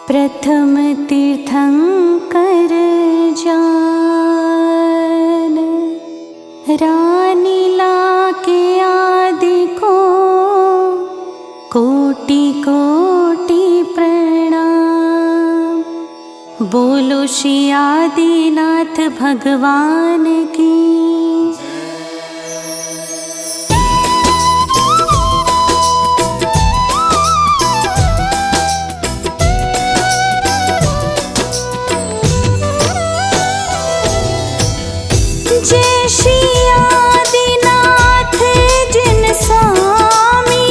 प्रथम तीर्थंकर जान, रानी लाके आदि को कोटि कोटि प्रणाम। बोलो श्री आदिनाथ भगवान की। जय श्री आदिनाथ जिन स्वामी,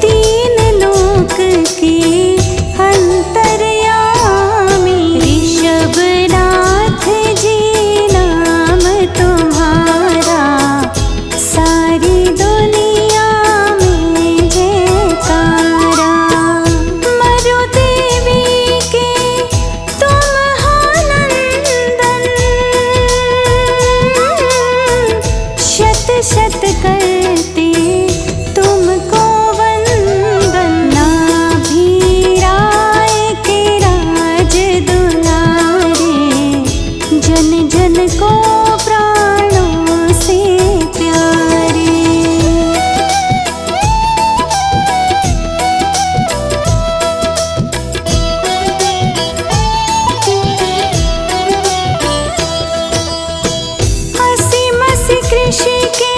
तीन लोक के अंतर्यामी। ऋषभनाथ जी नाम तुम्हारा, सारी दुनिया में जयकारा। मरुदेवी के तुम शत करते तुमको वंदन। नाभिराय के राज दुलारे, जन जन को प्राणों से प्यारे। असीम कृषि के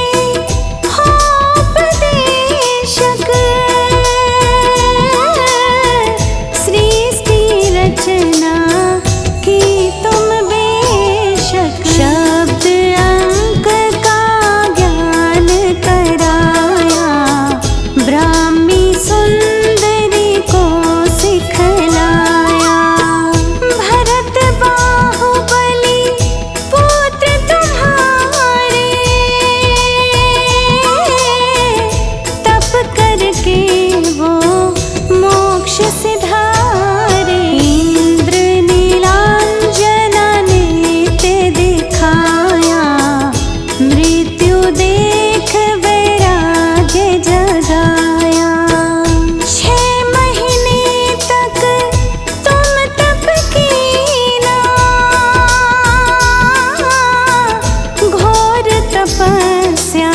रचना की तुम बेशक। शब्द अंक का ज्ञान कराया, ब्राह्मी सुंदरी को सिखलाया। भरत बाहुबली पुत्र तुम्हारे, तप करके वो मोक्ष सिधारे। इंद्र नीलांजना नेत्र दिखाया, मृत्यु देख वैराग्य जगाया। 6 महीने तक तुम तप कीना, घोर तपस्या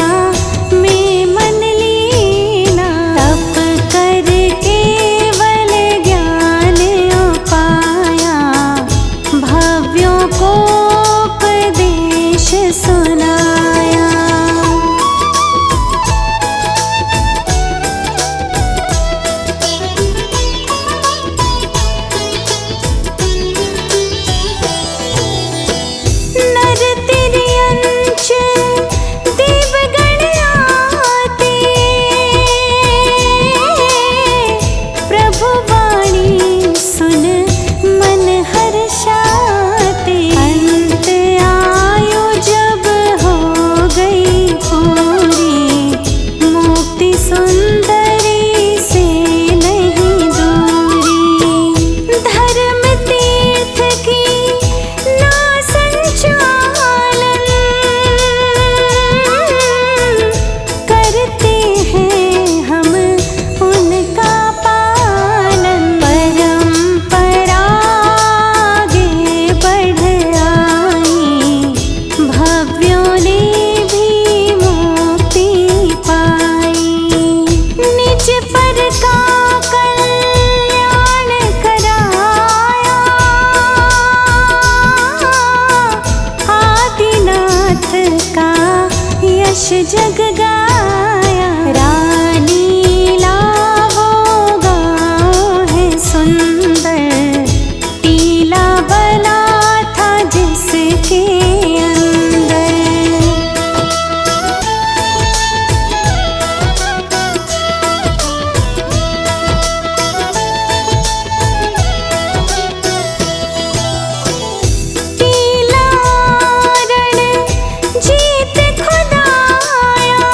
में मन लीना। तप करके भव्यों को उपदेश सुनाया। नर तिर्यंच देवगण आते, प्रभु वाणी सुन मन हर्षाते। अंत आयु जब हो गई पूरी, मुक्ति सुंदरी से नहीं दूरी। धर्म तीर्थ की ना संचालन, करते हैं हम उनका पालन। परंपरा आगे बढ़ आई, भव्यों ने भी मुक्ति पाई। निज पर का कल्याण कराया, आदिनाथ का यश जग गाया। रानी लावो गाँव है सुंदर, टीला बना था जिसके अंदर। टीला रण जीत खुदाया,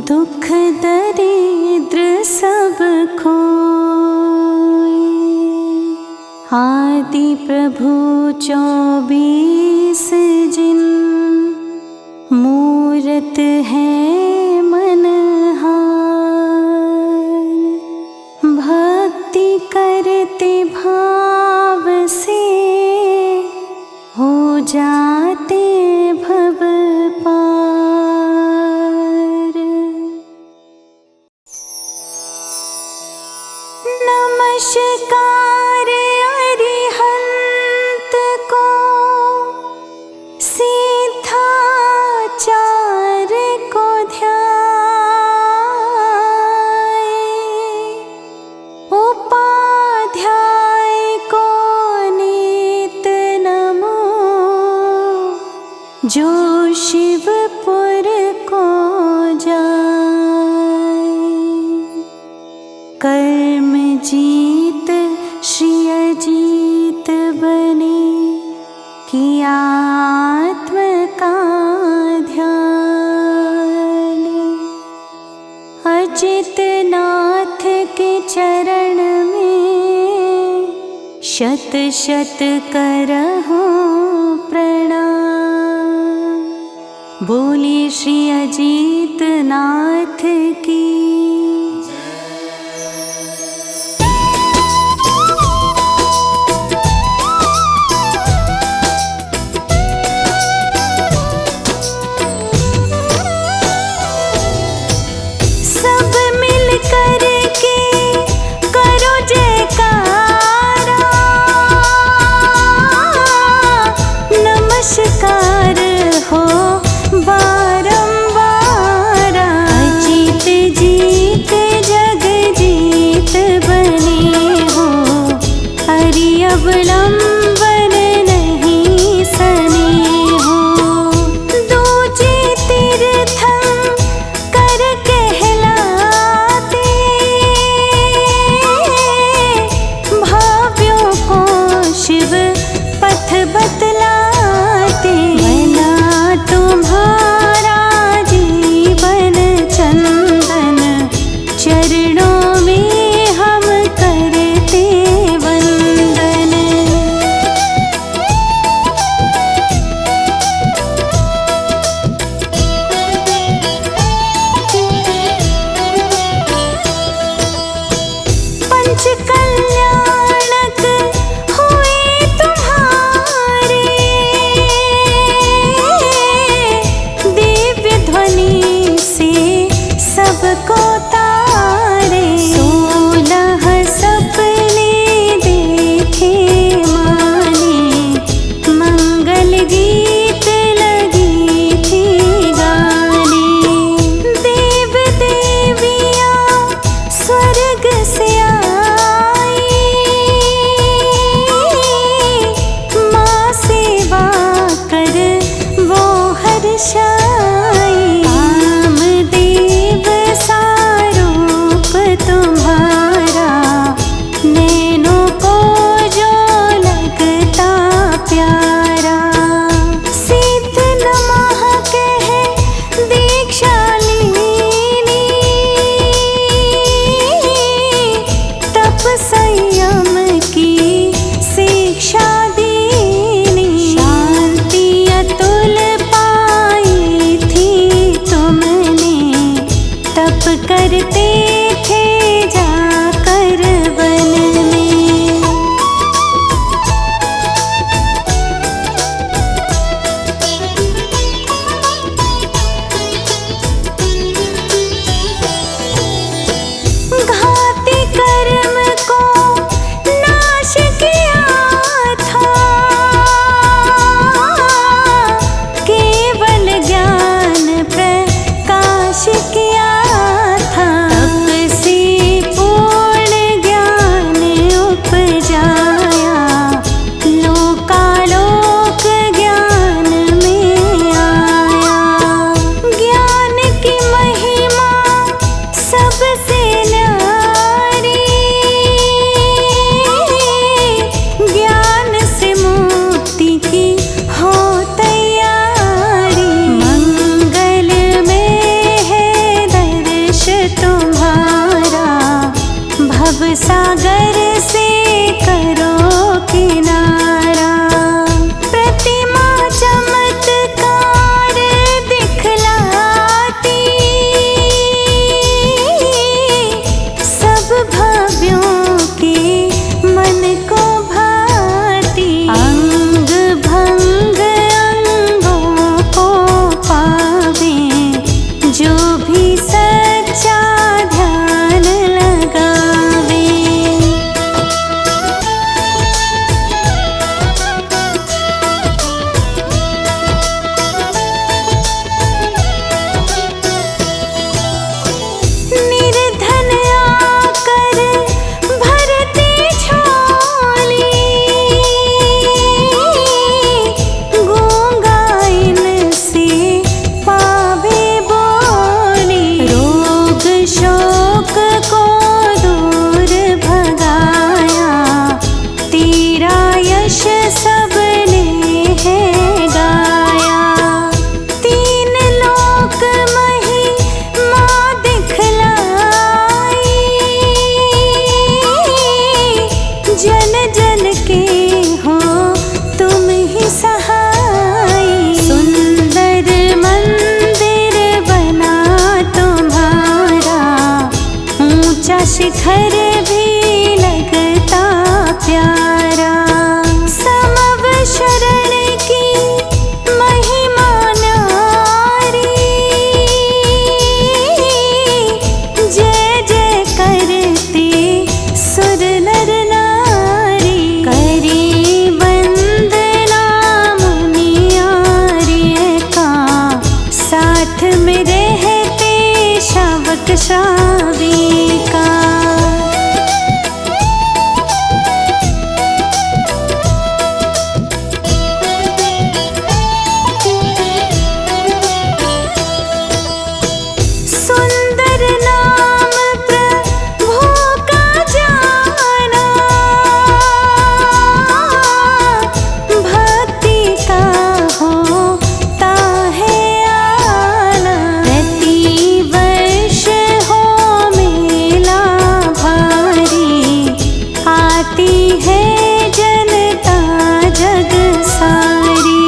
दुख दरिद्र सब खोए। आदि प्रभु 24 जिन, मूरत है मनहार। भक्ति करते भाव से हो जाते भव पार। नमस्कार अरिहंत को, सिद्धाचार को ध्याए। उपाध्याय को नित नमो, जो शिवपुर को जाए। कर्म जीत श्री अजीत बने, किया आत्म का ध्यान। अजित नाथ के चरण में शत शत करहूं प्रणाम। बोलिए श्री अजीत नाथ की। नमस्कार हो बारंबार, अजित जीत शिखर भी लगता प्यारा। समव शरण की महिमा न्यारी, जय जय करते सुर नर नारी। करी वंदना मुनियारे का, साथ में रहते शावक श्राविका। सुंदर नाम प्रभु का जाना, भक्ति का होता है आना। प्रतिवर्ष हो मेला भारी, आती है जनता जग सारी।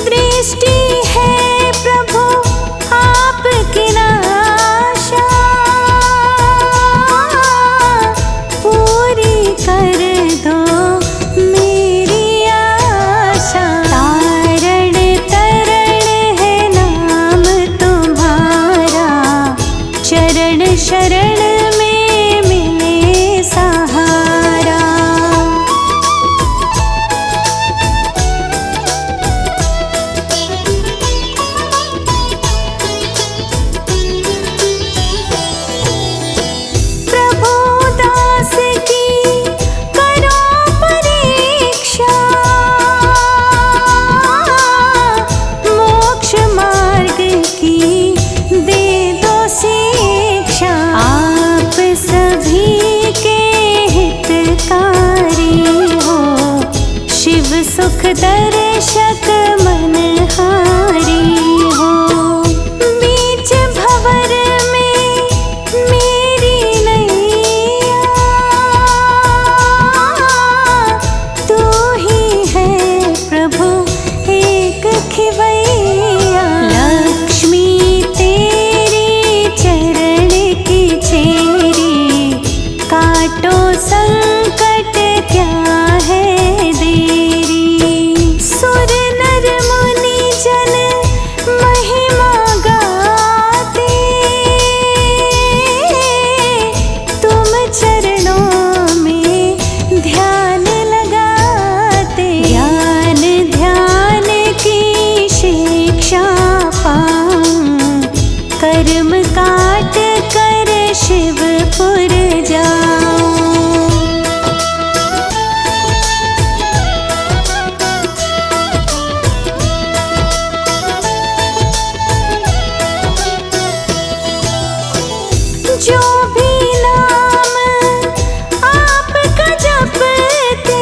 दृष्टि है प्रभु आपकी नाशा, पूरी कर दो मेरी आशा। तारण तरण है नाम तुम्हारा, चरण शरण में मिले सहारा। प्रभु दास की करो परीक्षा, मोक्ष मार्ग की दे दो शिक्षा। आप सभी के हितकारी हो, शिव सुख दर्शक मनहारी हो। बीच भंवर में मेरी नैया, तू ही है प्रभु एक खिवैया। लक्ष्मी तेरी चरण की चेरी, काटो संकट क्या है देरी। सुर नर मुनि जन महिमा गाते, तुम चरणों में ध्यान लगाते। ज्ञान ध्यान की शिक्षा पाऊं, कर्म काट कर शिवपुर जाऊं। जो भी नाम आपका जपते,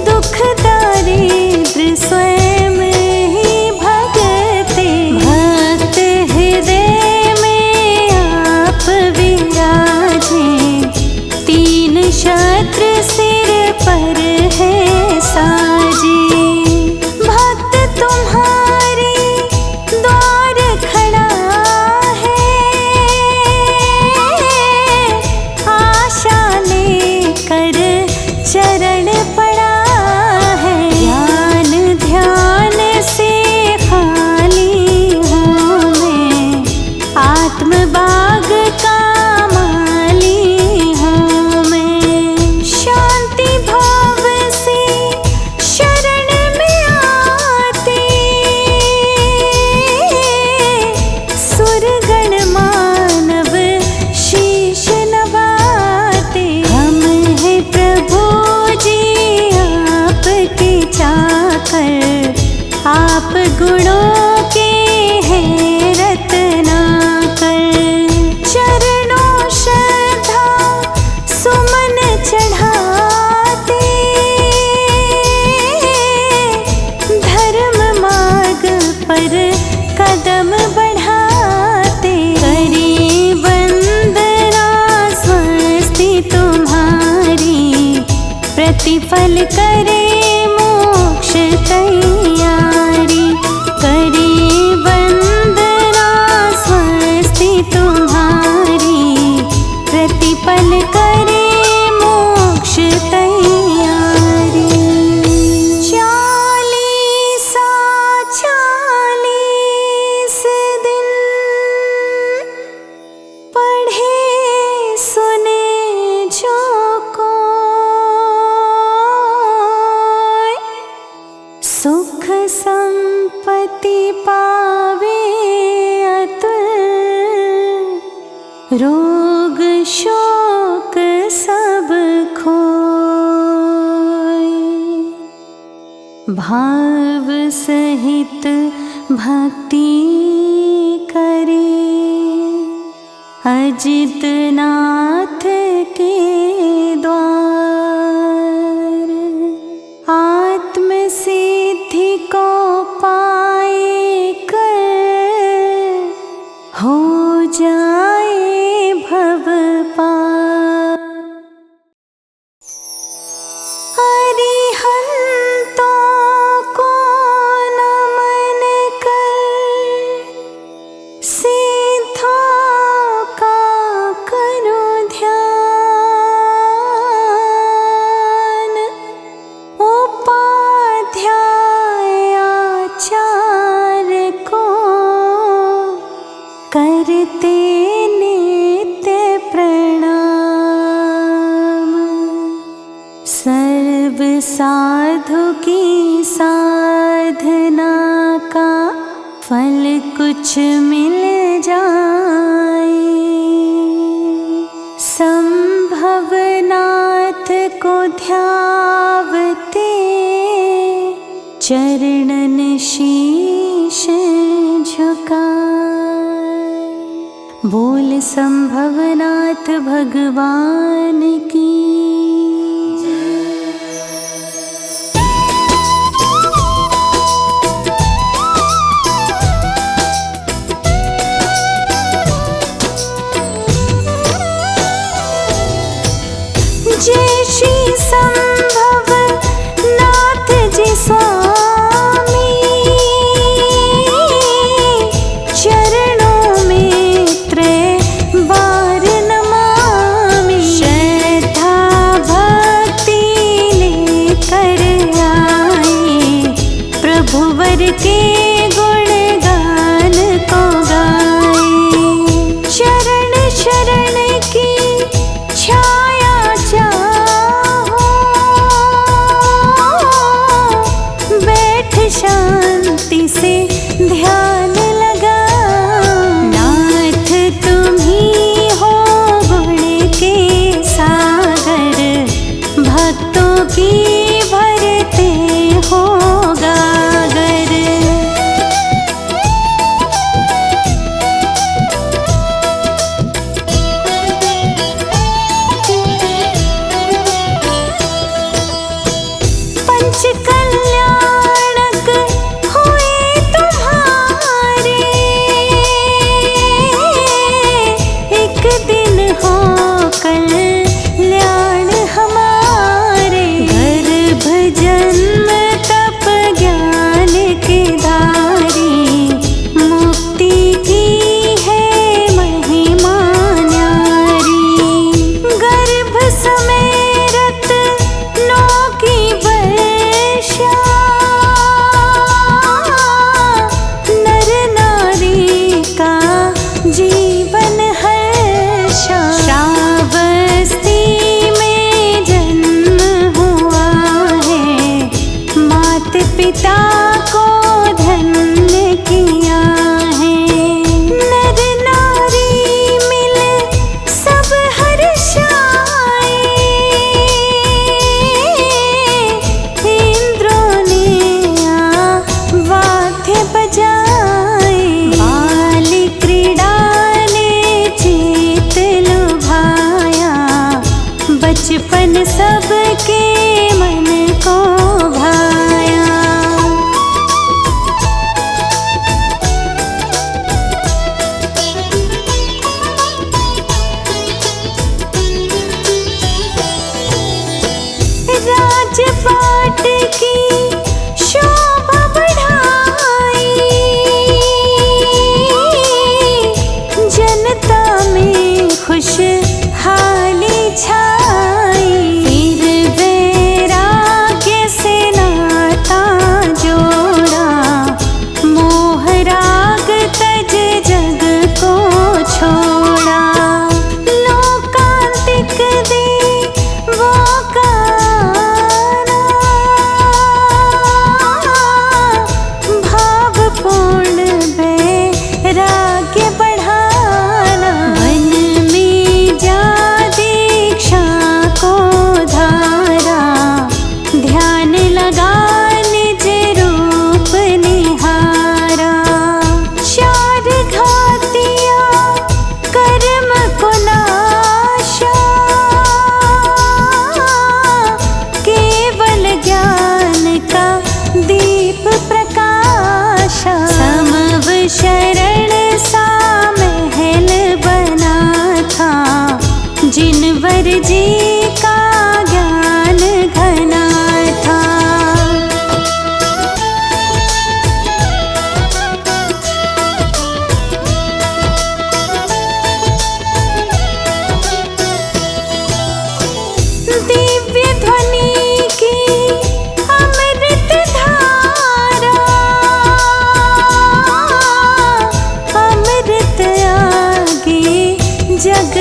दुख दारिद्र स्वयं ही भगते। भक्त हृदय में आप विराजे, तीन शस्त्र सिर पर है साजे। भक्त तुम्हारे द्वार खड़ा है, आशा लेकर चरण पड़ा है। ज्ञान ध्यान से खाली हूँ मैं, आत्म बाग का माली हूँ मैं। शांति भाव से शरण में आते, सुरगण मानव शीश नवाते। हम हैं प्रभु जी आपके चाकर, आप गुणों के हैं रत्नाकर। चरणों श्रद्धा सुमन चढ़ाते, धर्म मार्ग पर कदम बढ़ाते। करी वंदना स्वस्ति तुम्हारी, प्रतिफल करे मोक्ष तैयारी। करी वंदना मोती पावे अतुल, रोग शोक सब खोए। भाव सहित भक्ति करे, अजित नाथ के द्वार। आत्म सिद्धि को पाए कर, हो जाए भव पार। अरिहंतों को नमन कर, सिद्धों का करो ध्यान। उपाध्याय आचार्य को करते नित्य प्रणाम। सर्व साधु की साधना का फल कुछ मिल जाए। संभवनाथ को ध्यावते, चरणन शीश झुकाए। बोल संभवनाथ भगवान की। जय श्री संभवनाथ जी स्वामी, चरणों में त्रैबार नमामि। श्रद्धा भक्ति लेकर आए, प्रभुवर के गुणगान को गाए। शरण शरण की छाया चाहो, बैठ शांति से ध्यान लगा। नाथ तुम ही हो गुण के सागर, भक्तों की भरते हो गागर। पंच कल्याणक हुए तुम्हारे, एक दिन हो कल्याण हमारे। गर्भ जन्म तप ज्ञान के धारी, मुक्ति की है महिमा न्यारी। गर्भ समेरत नो की वर्षा, नर नारी का जीवन हर्षा। श्रावस्ती में जन्म हुआ है, मात पिता को धन्य किया है। नर नारी मिल सब हर्षाए, इंद्रों ने वाद्य बजाए। बाल क्रीड़ा ने चेत लुभाया, बचपन सबके मन को भाया। राजपाट की शोभा बढ़ाई,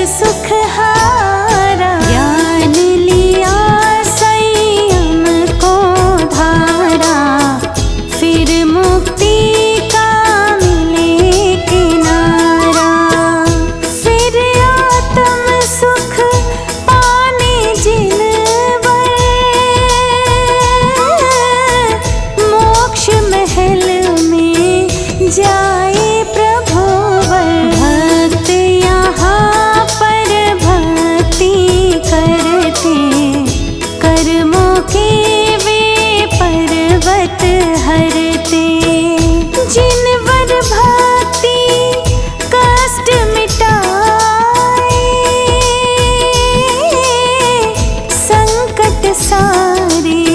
सुख हारा। ज्ञान लिया संयम को धारा, फिर मुक्ति का मिले किनारा। फिर आत्म सुख पाने जिनवर, मोक्ष महल में जाए प्रभुवर। भक्त यहाँ पर भक्ति करते, कर्मों के वे पर्वत हरते। जिनवर भक्ति कष्ट मिटाए, संकट सारे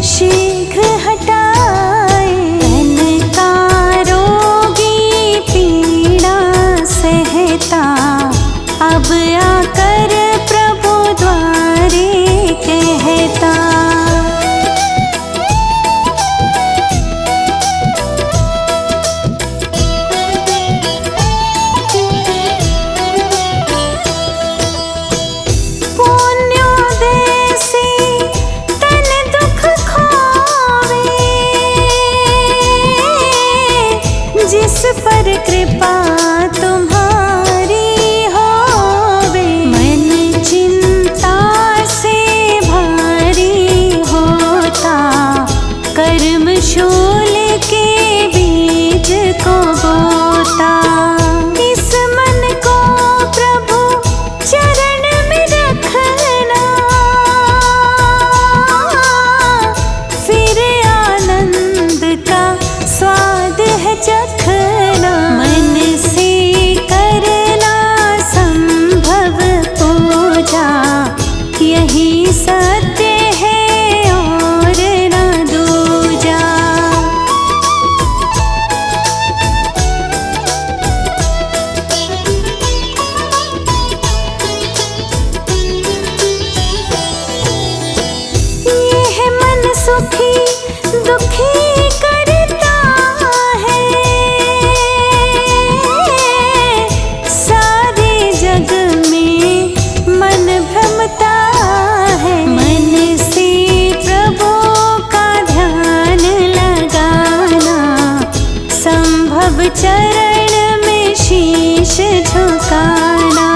शीघ्र हटाए। तन का रोगी पीड़ा सहता, अब आकर प्रभु द्वारे कहता। पुण्योदय से तन दुख खोवे, जिस पर कृपा तुम्हारी होवे। मन चिंता से भारी होता, कर्म शूल के बीज को बोता। इस मन को प्रभु चरण में रखना, फिर आनंद का स्वाद है चखना। मन से करना संभव पूजा, यही सत्य है और न दूजा। यह मन सुखी दुखी करता है, सारे जग में मन भ्रमता है। मन से प्रभु का ध्यान लगाना, संभव चरण में शीश झुकाना।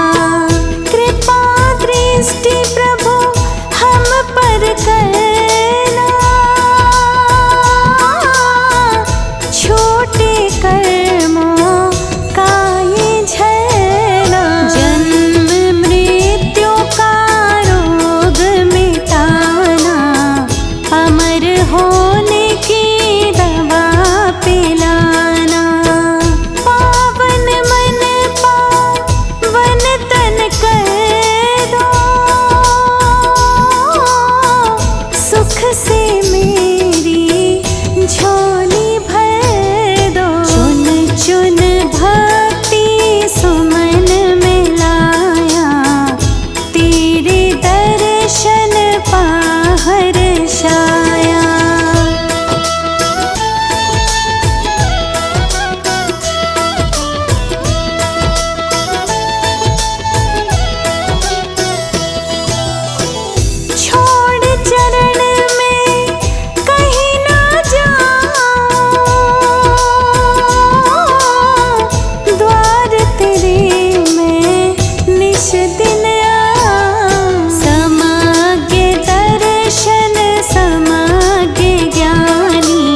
कृपा दृष्टि प्रभु हम पर करना, छोटे कर्मों का ये झरना। जन्म मृत्यु का रोग मिटाना, अमर होने की दवा पिलाना। पावन मन पावन तन कर दो, सुख से मेरी झोली भर दो। चुन चुन भक्ति सुमन में लाया, तेरे दर्शन पाहर छाया। छोड़ चरण में कहीं ना जाऊं, द्वार तेरे मैं निश दिन आऊं। समज्ञ दर्शन समज्ञ ज्ञानी,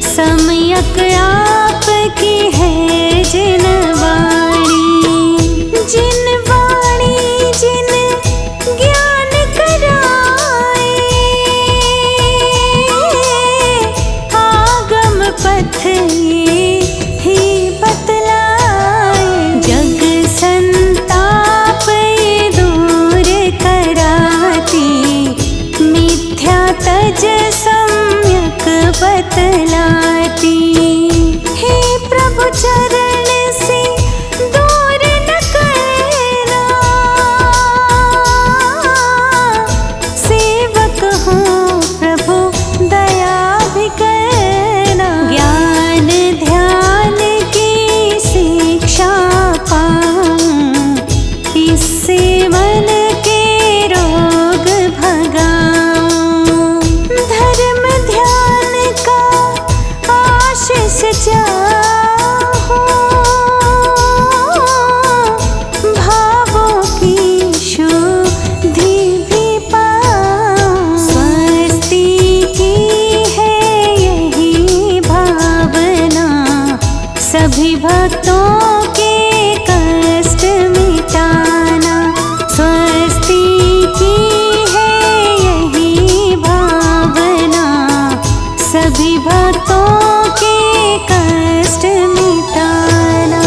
सम्यक आपकी है जिन वाणी। जिन वाणी जिन ज्ञान कराए, आगम पथ ये ही बतलाए। जग संताप ये दूर कराती, मिथ्या तज सम्यक बतलाती। हे प्रभु सभी भक्तों के कष्ट मिटाना। स्वस्ति की है यही भावना, सभी भक्तों के कष्ट मिटाना।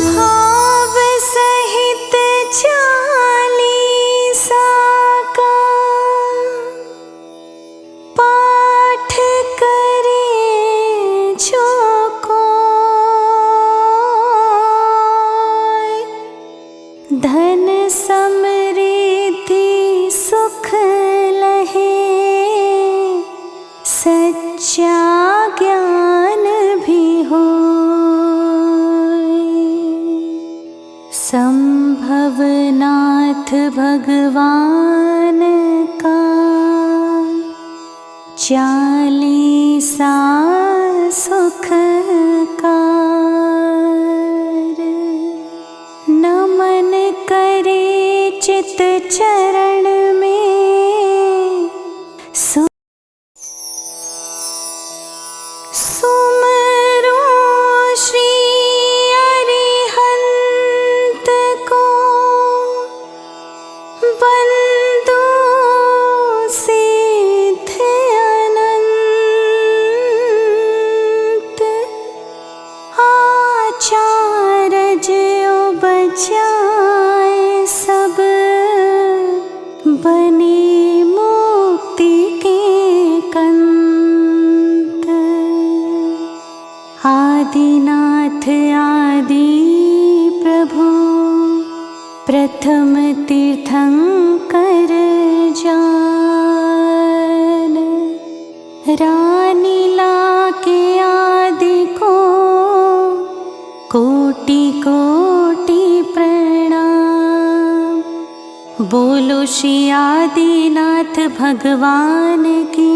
भाव सहित चालीसा का पाठ करे जो धन समृद्धि सुख लहे, सच्चा ज्ञान भी हो। संभवनाथ भगवान का चालीसा सुख नमन करे चित चरण में, सुमरो श्री अरिहंत को, बंधु सिद्ध अनंत, आचार्य बचाए सब, बने मुक्ति के कंत। आदिनाथ आदि प्रभु, प्रथम तीर्थंकर जान। रानीला के आदि को कोटि कोटि प्रणाम। बोलो श्री आदिनाथ भगवान की।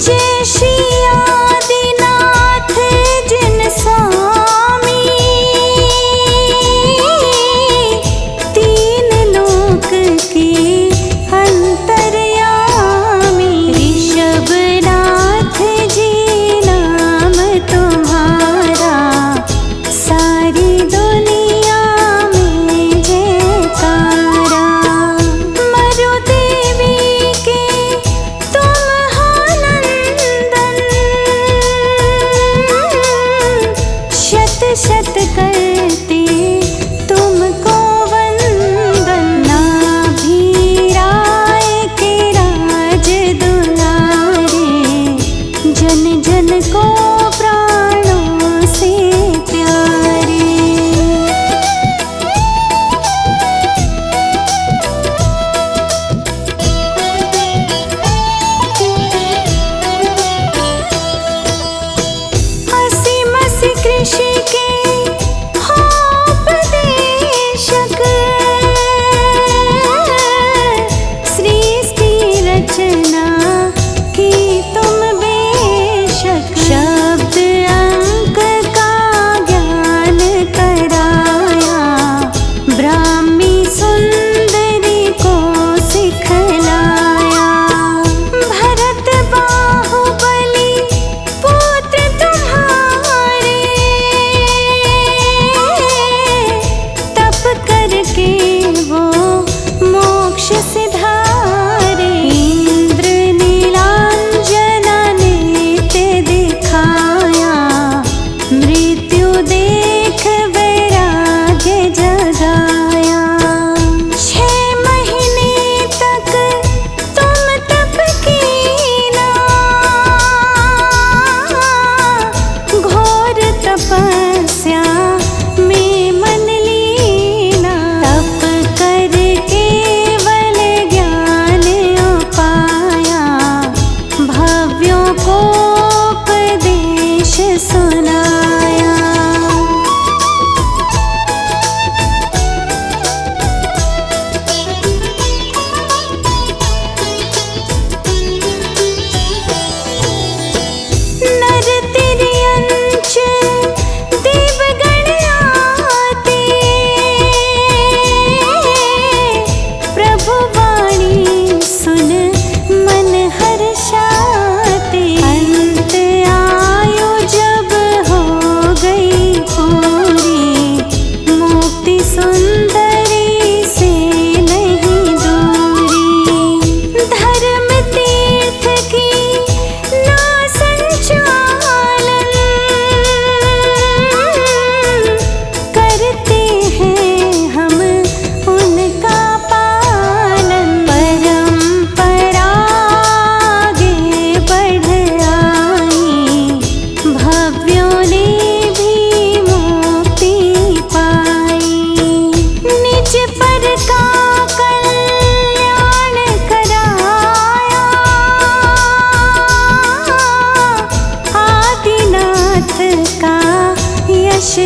जय श्री आदिनाथ जिन स्वामी, तीन लोक की अंतर्यामी। ऋषभनाथ जी नाम तुम्हारा, सारी दुनिया में जयकारा। मरु देवी के तुम शत शत करते तुमको वंदन। नाभिराय के राज दुलारे, जन जन को प्राणों से प्यारे। असीम कृषि के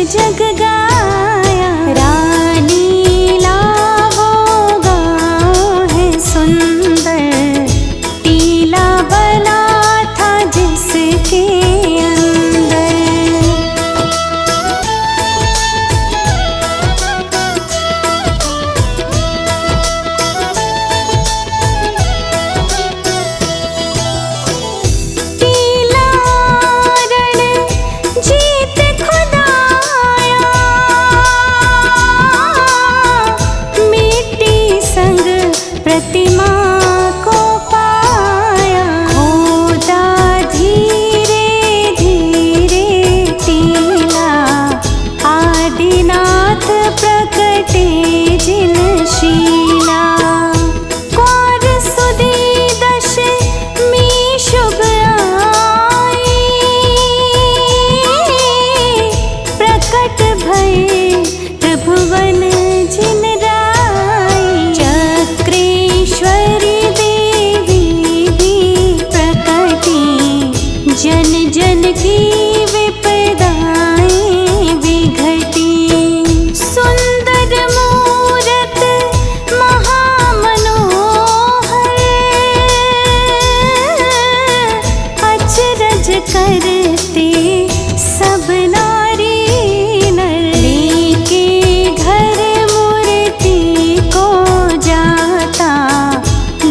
जग गाया। रानी लावो गाँव है सुंदर, टीला बना था जिसके अंदर। टीला रण जीत खुदाया, मिट्टी संग प्रतिमा को पाया। खोदा धीरे धीरे टीला, आदिनाथ प्रकटे जिन शीला। कौर सुदी दशमी शुभ आई, प्रकट भये त्रिभुवन जिन राई। चक्रेश्वरी देवी भी प्रकटी, जन जन की विपदाएं विघटी। सुंदर मूरत महामनोहर, अचरज करते सब नारी नर। लेके घर मूर्ति को जाता,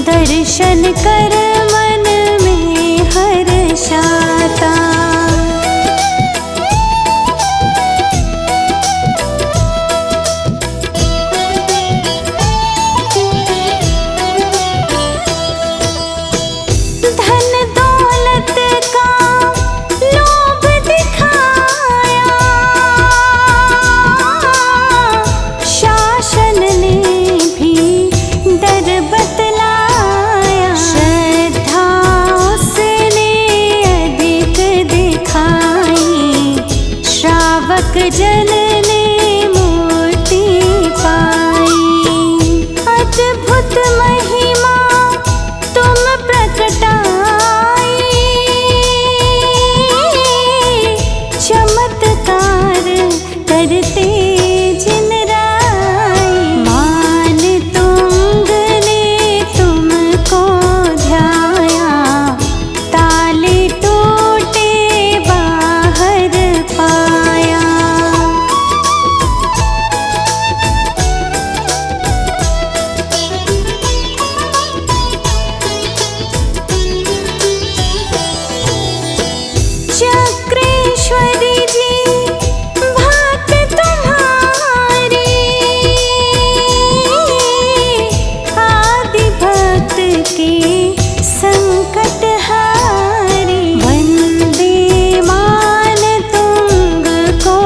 दर्शन कर मन में हर्षाता। धन दौलत का लोभ दिखाया, शासन ने भी डर बतलाया। श्रद्धा उसने अधिक दिखाई, श्रावक जन ने मूर्ति पाई। अद्भुत महिमा तुम प्रकटाई, चमत्कार करते जिन राई। मान तुंग ने तुमको ध्याया, ताले टूटे बाहर पाया। चक्रेश्वरी जी भात तुम्हारी, आदि भक्त के संकट हारी। वंदे मान तुंग को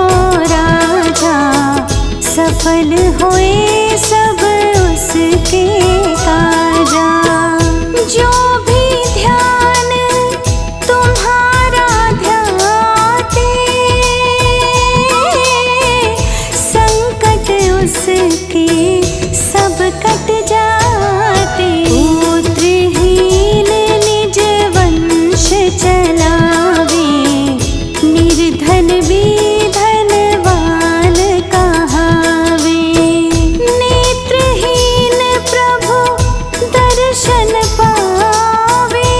राजा, सफल होए सब उसके काजा। जो भी ध्यान तुम्हारा ध्याते, संकट उसके सब कट जाते। पुत्रहीन निज वंश चलावे, निर्धन भी धनवान कहावे। नेत्रहीन प्रभु दर्शन पावे,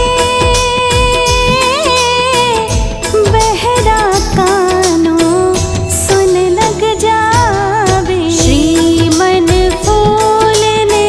बहरा कानो सुन लग जावे। श्रीमन फूल ने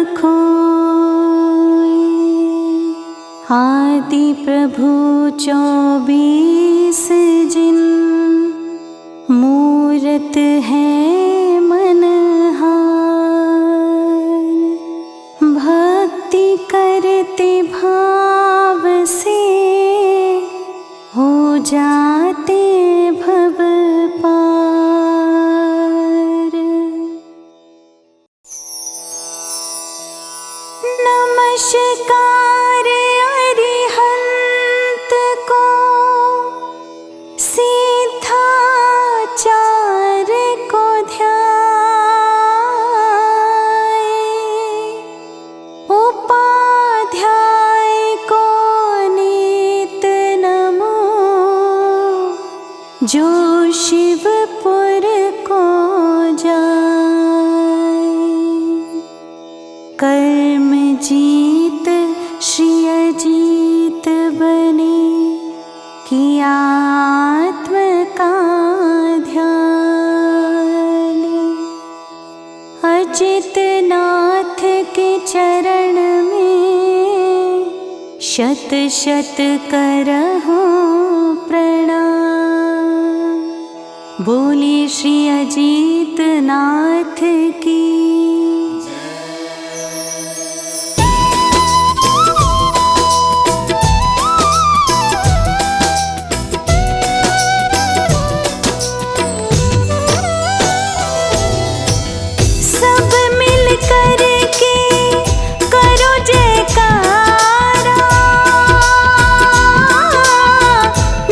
खोए। आदि प्रभु 24 जिन, मूरत है मनहार। भक्ति करते भाव से हो जाते भव पार। नमस्कार अरिहंत को, सिद्धाचार को ध्याए। उपाध्याय को नित नमो, जो शिवपुर को जाए। कर्म जीत श्री अजीत बने, किया आत्म का ध्यान। अजित नाथ के चरण में, शत शत करहूं प्रणाम। बोले श्री अजीत नाथ की।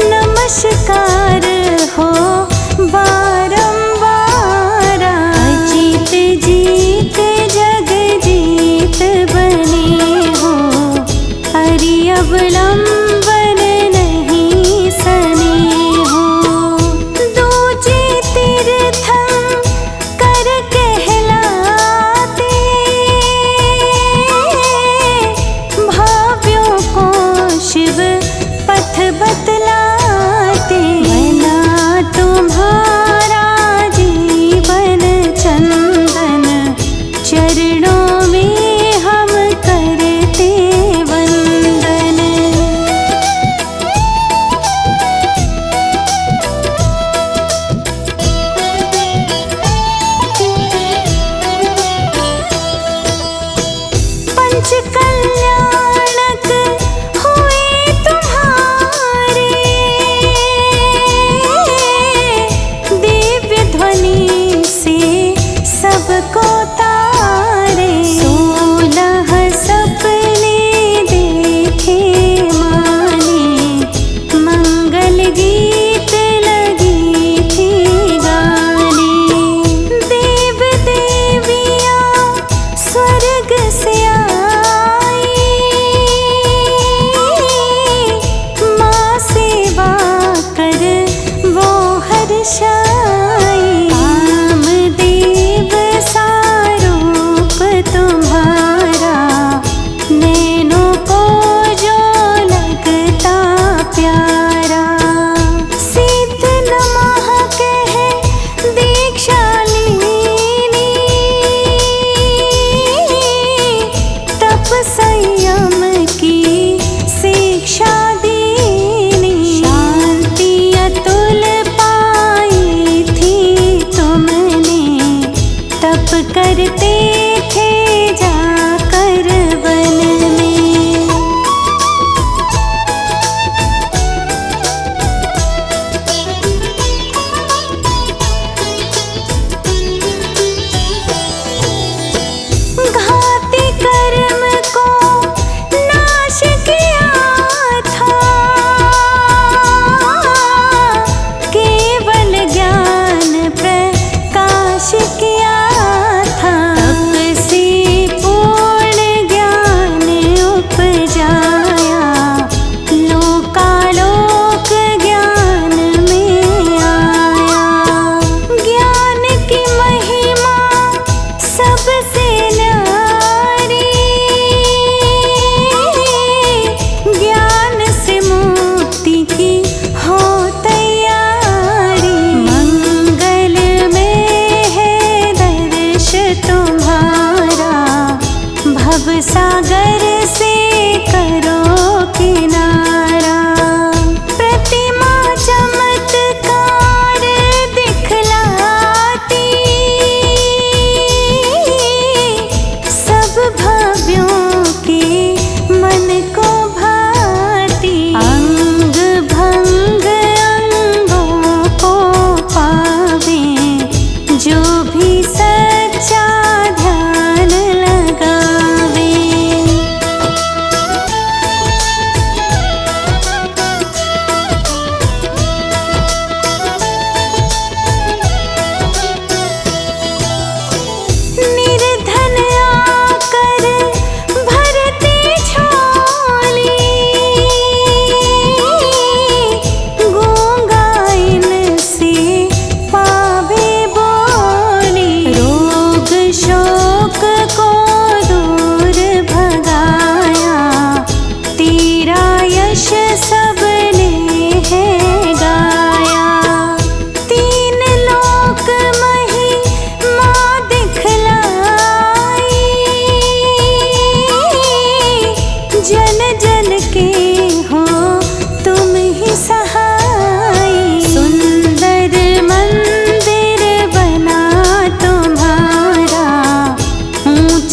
नमस्कार हो बारंबार, अजित जी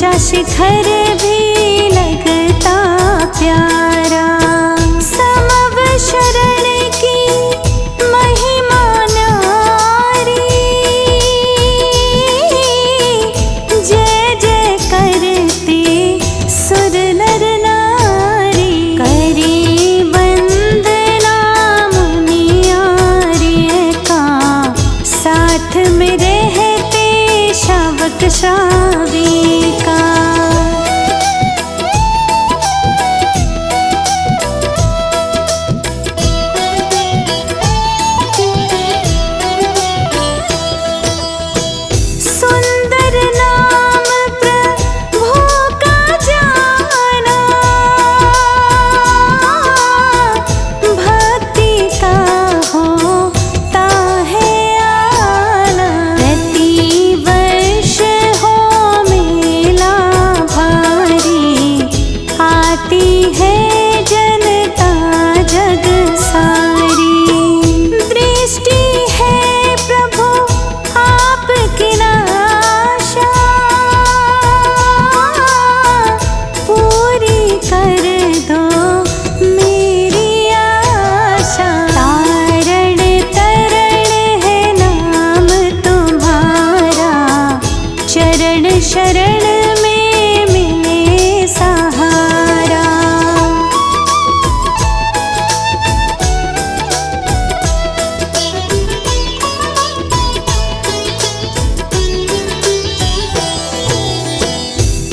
ऊंचा शिखर भी लगता प्यारा। समव शरण की महिमा न्यारी, जय जय करते सुर नर नारी। करी वंदना मुनियारे का, साथ में रहते शावक श्राविका। सुंदर नाम प्रभु का जाना, भक्ति का होता है आना। प्रति वर्ष हो मेला भारी, आती है जनता जग सारी। दृष्टि है प्रभु आपकी नाशा, पूरी कर दो मेरी आशा। तारण तरण है नाम तुम्हारा, चरण शरण में मिले सहारा।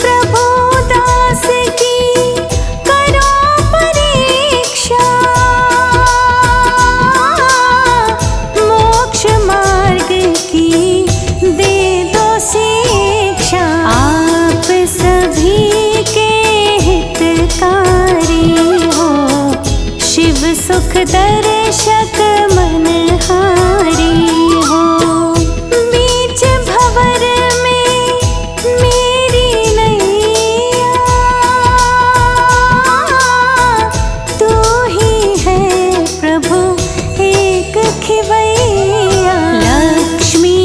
प्रभु दास की करो परीक्षा, मोक्ष मार्ग की दे दो शिक्षा। आप सभी के हितकारी हो, शिव सुख दर्शक मनहारी हो। बीच भंवर में मेरी नैया, तू ही है प्रभु एक खिवैया। लक्ष्मी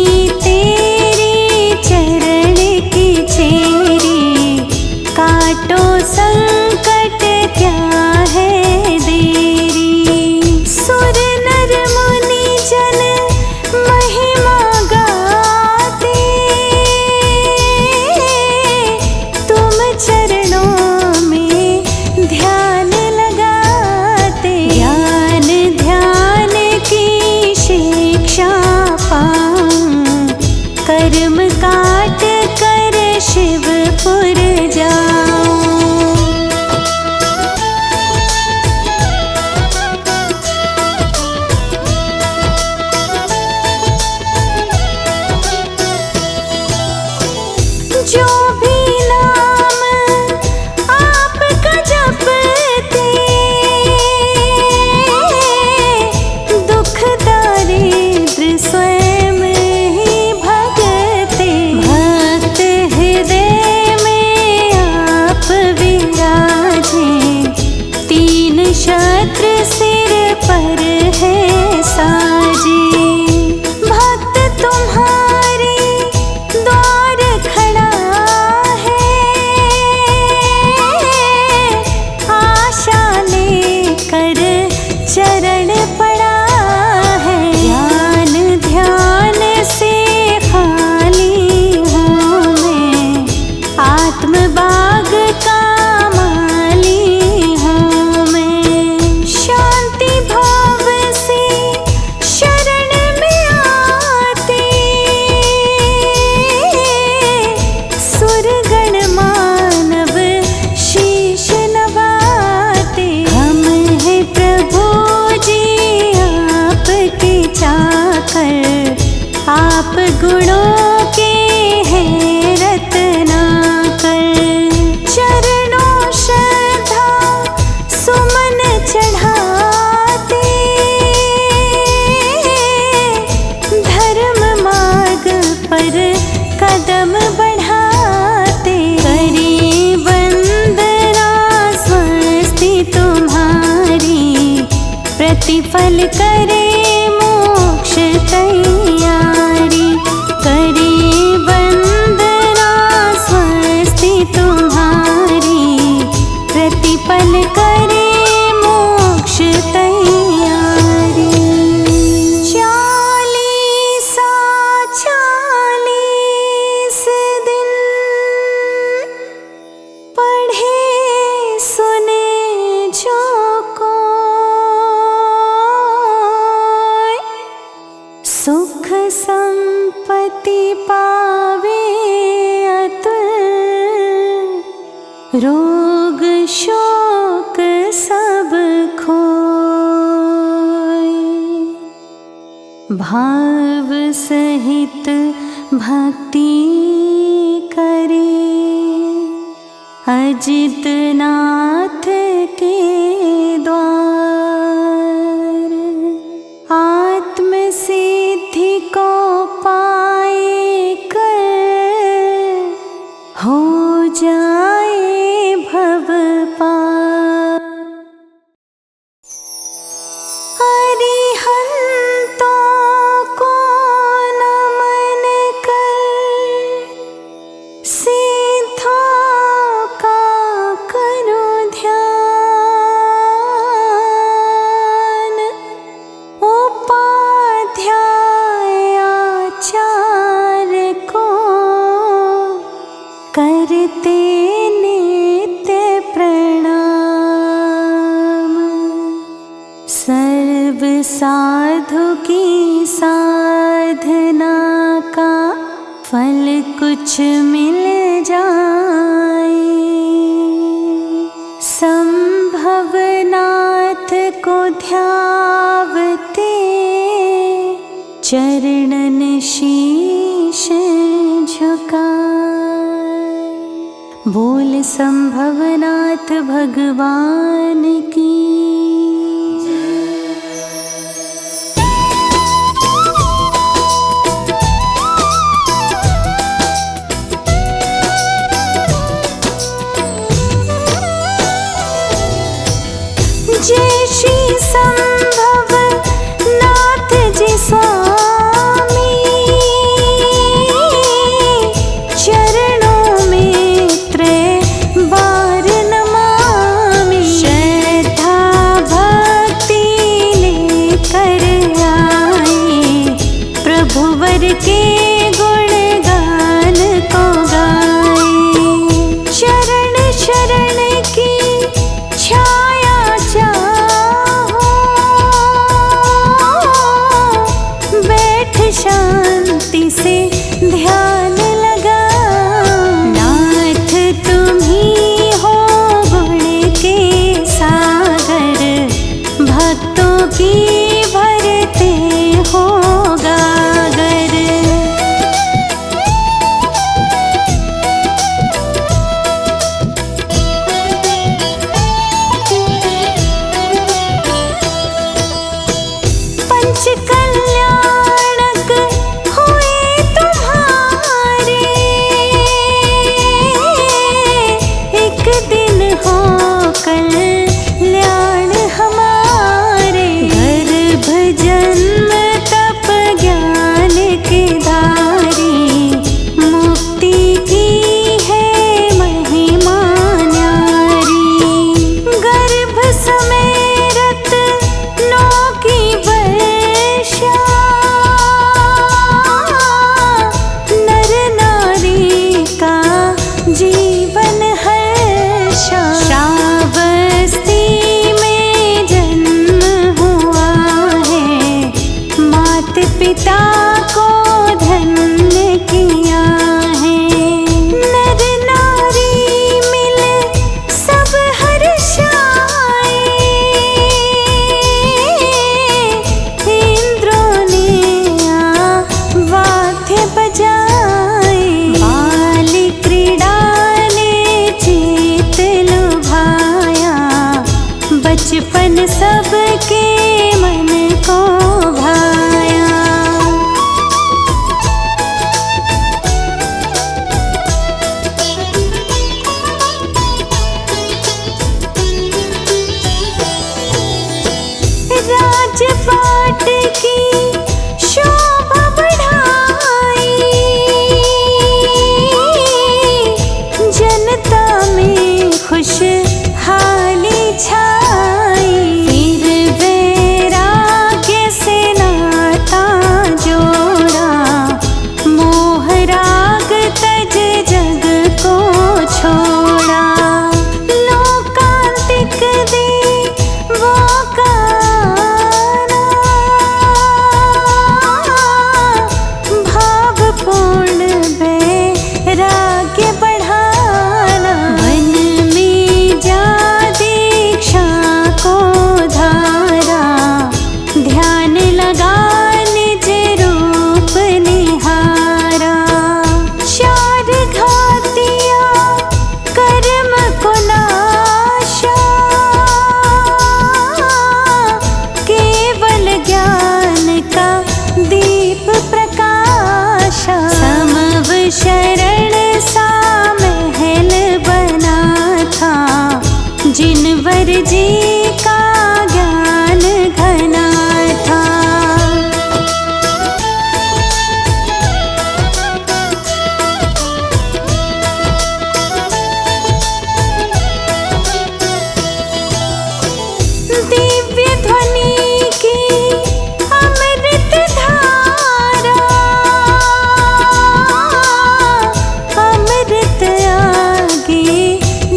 तेरी चरण की चेरी, काटो संकट क्या है देरी। सुर नर मुनि जन महिमा गाते, तुम चरणों में ध्यान लगाते। ज्ञान ध्यान की शिक्षा पाऊं, कर्म काट कर शिवपुर जाऊं। जो भी नाम आपका जपते, दुख दारिद्र स्वयं ही भगते। भक्त हृदय में आप विराजे, तीन छत्र सिर पर है साजे। भक्त तुम्हारे द्वार खड़ा है, आशा लेकर चरण पड़ा है। ज्ञान ध्यान से खाली हूँ मैं, आत्म बाग का माली हूँ मैं। शांति भाव से शरण में आते, सुरगण मानव शीश नवाते। हम हैं प्रभु जी आपके चाकर, आप गुणों के हैं रत्नाकर। रोग शोक सब खोए, भाव सहित भक्ति करे, अजित नाथ के द्वार। आत्म सिद्धि को पाए कर, हो जाए भव पार। अरिहंतों को नमन कर, सिद्धों का करो ध्यान। उपाध्याय आचार्य को करते नित्य प्रणाम। सर्व साधु की साधना का फल कुछ मिल जाए। संभवनाथ को ध्यावते, चरणन शीश झुकाए। बोल संभवनाथ भगवान की। जय श्री संभवनाथ जी स्वामी, चरणों में त्रैबार नमामि। श्रद्धा भक्ति लेकर आए, प्रभुवर के गुणगान को गाए। चरण शरण की छाया चाहो, बैठ शांति से ध्यान लगा। नाथ तुम्ही हो गुण के सागर, भक्तों की भरते हो गागर। पंच कल्याणक हुए तुम्हारे, एक दिन हो कल्याण हमारे। गर्भ जन्म तप ज्ञान के धारी, मुक्ति की है महिमा न्यारी। गर्भ समेरत नो की वर्षा, नर नारी का जीवन हर्षा। श्रावस्ती में जन्म हुआ है, मात पिता को धन्य किया है। नर नारी मिल सब हर्षाए, इंद्रों ने वाद्य बजाए। बाल क्रीड़ा ने चित लुभाया, बचपन सबके मन को भाया। राजपाट की शोभा बढ़ाई, जनता में खुशहाली छाई। फिर वैराग्य से नाता जोड़ा, मोहराग तज जग को छोड़ा। लोकांतिक देवों का भावपूर्ण वैराग्य बढ़ाना। वन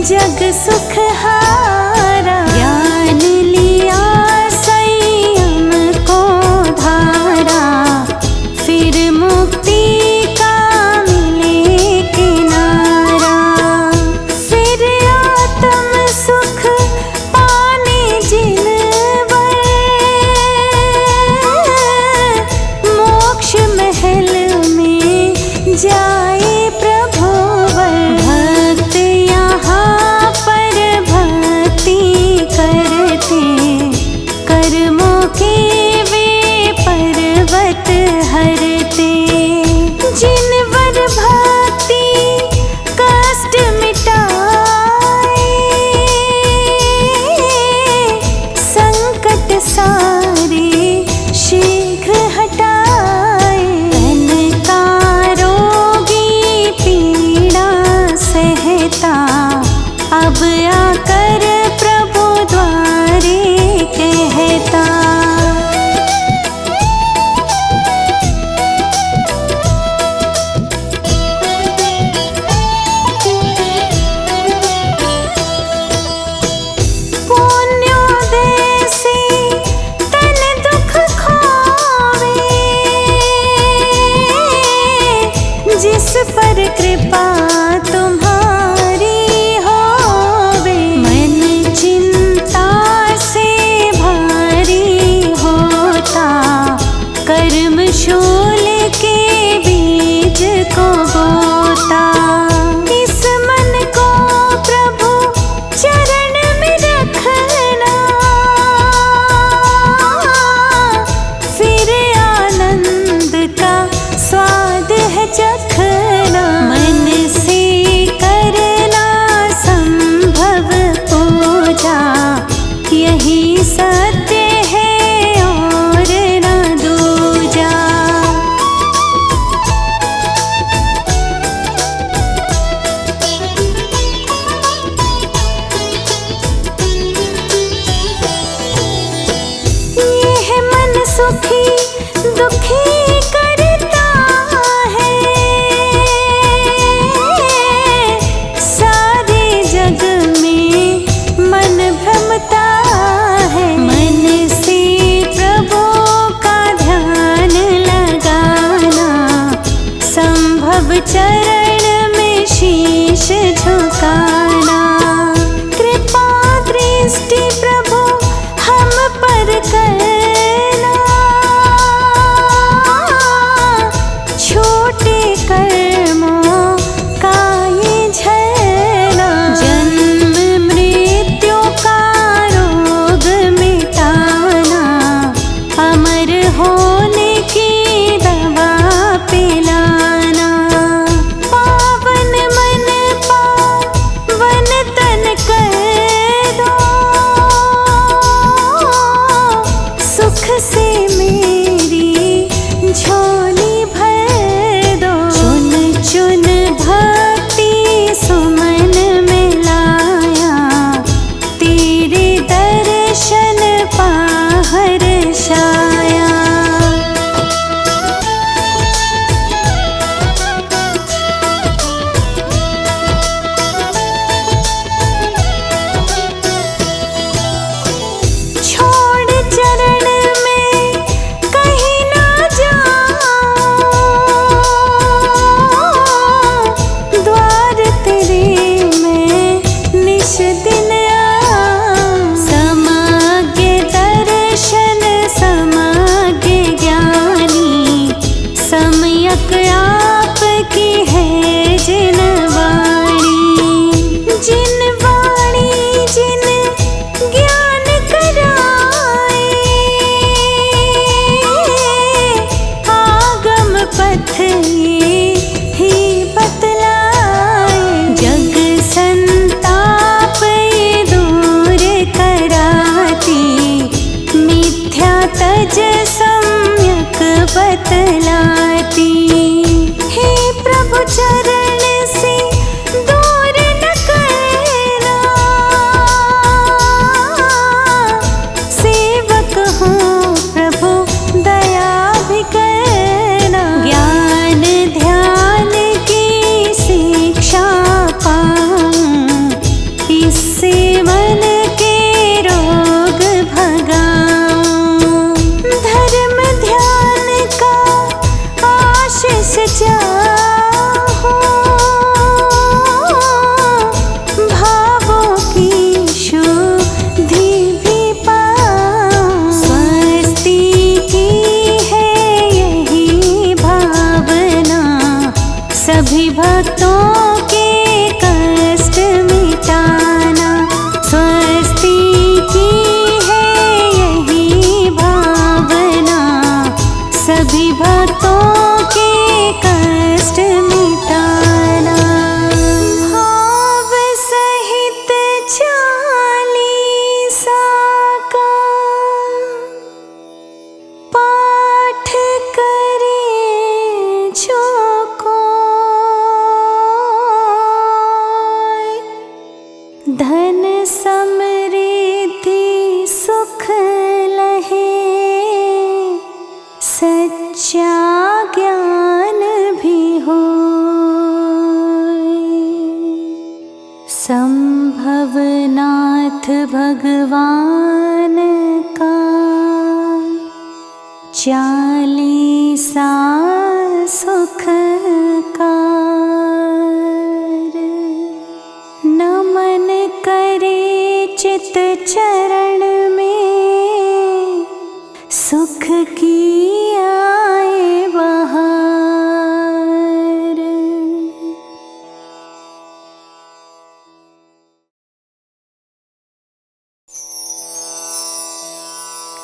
जग सुख हारा। ज्ञान लिया संयम को धारा, फिर मुक्ति का मिले किनारा। फिर आत्म सुख पाने जिन वर, मोक्ष महल में जाए प्रभुवर। भक्त यहाँ पर भक्ति करते, कर्मों के वे पर्वत हरते। जिनवर भक्ति कष्ट मिटाए, संकट सारे शीघ्र हटाए। तन का रोगी पीड़ा सहता, अब आकर प्रभु द्वारे कहता। पुण्योदय से तन दुख खोवे, जिस पर कृपा तुम्हारी होवे। मन चिंता से भारी होता, कर्म शूल के बीज को बोता। इस मन को प्रभु चरण में रखना, फिर आनंद का स्वाद है चखना। मन से करना संभव पूजा, यही सत्य है और न दूजा। यह मन सुखी दुखी करता है, सारे जग में मन भ्रमता है। मन से प्रभु का ध्यान लगाना, संभव चरण में शीश झुकाना। कृपा दृष्टि प्रभु हम पर करना, छोटे कर्मों का ये झरना। जन्म मृत्यु का रोग मिटाना, अमर होने की दवा पिलाना। धन समृद्धि सुख लहे, सच्चा ज्ञान भी हो। संभवनाथ भगवान का 40 सुख कार। नमन करे चित चरण में, सुख की आए बहार।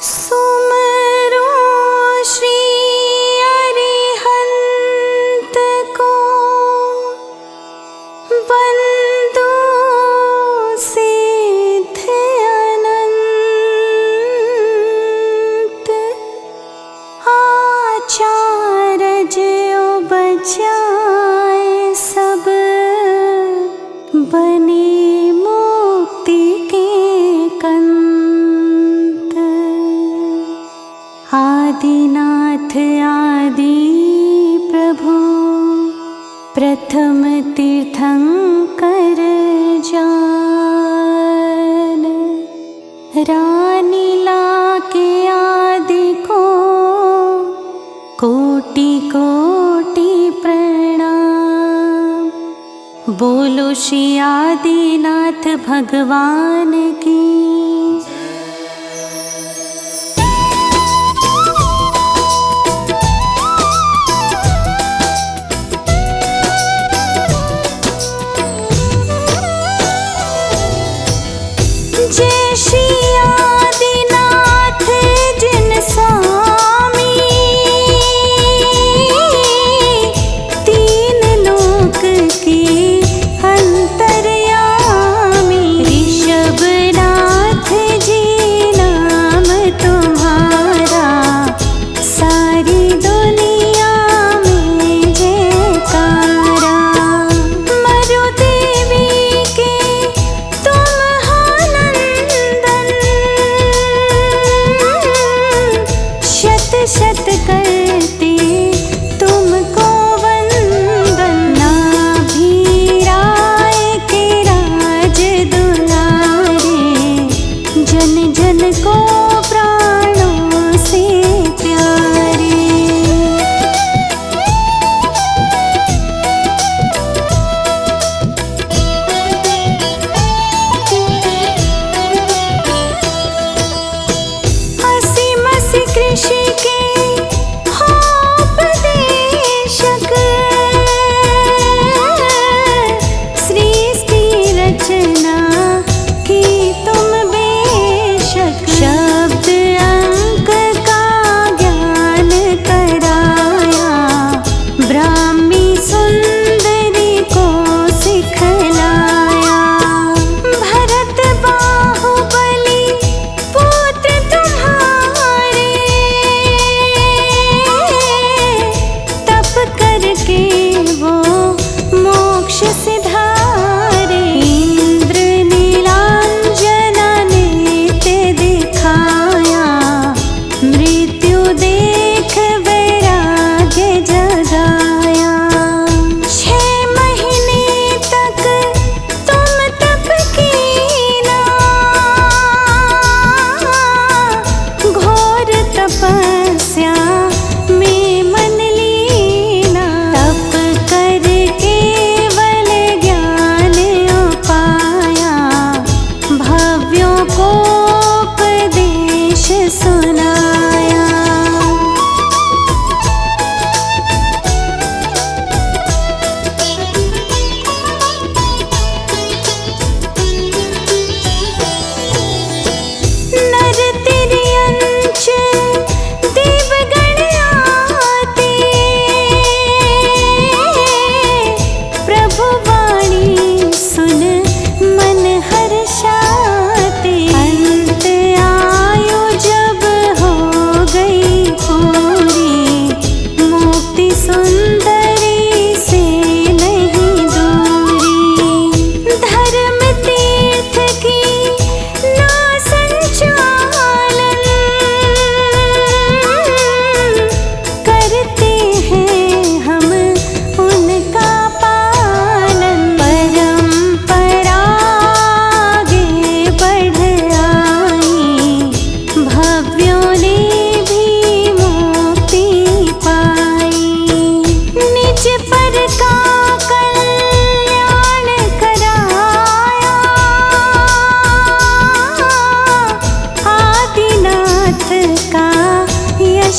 सुमरो श्री अरिहंत को, बंदो सिद्ध अनंत। आचार्य बचाए सब, बने मुक्ति के कंत। आदिनाथ आदि प्रभु, प्रथम तीर्थंकर जान। रानीला के आदि को कोटि कोटि प्रणाम। बोलो श्री आदिनाथ भगवान की। जय श्री आदिनाथ जिन स्वामी, तीन लोक के अंतर्यामी। ऋषभनाथ जी नाम तुम्हारा, सारी दुनिया में जयकारा। मरु देवी के तुम नंदन,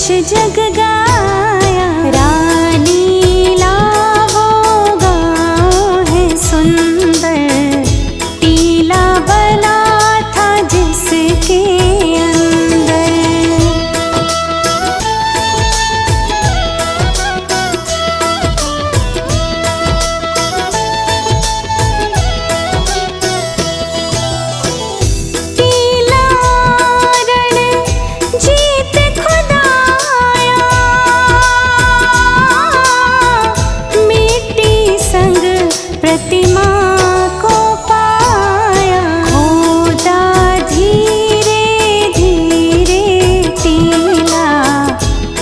जग गाया। रानी लावो गाँव है सुंदर, टीला बना था जिसके अंदर। टीला रण जीत खुदाया, मिट्टी संग प्रतिमा को पाया। खोदा धीरे धीरे टीला,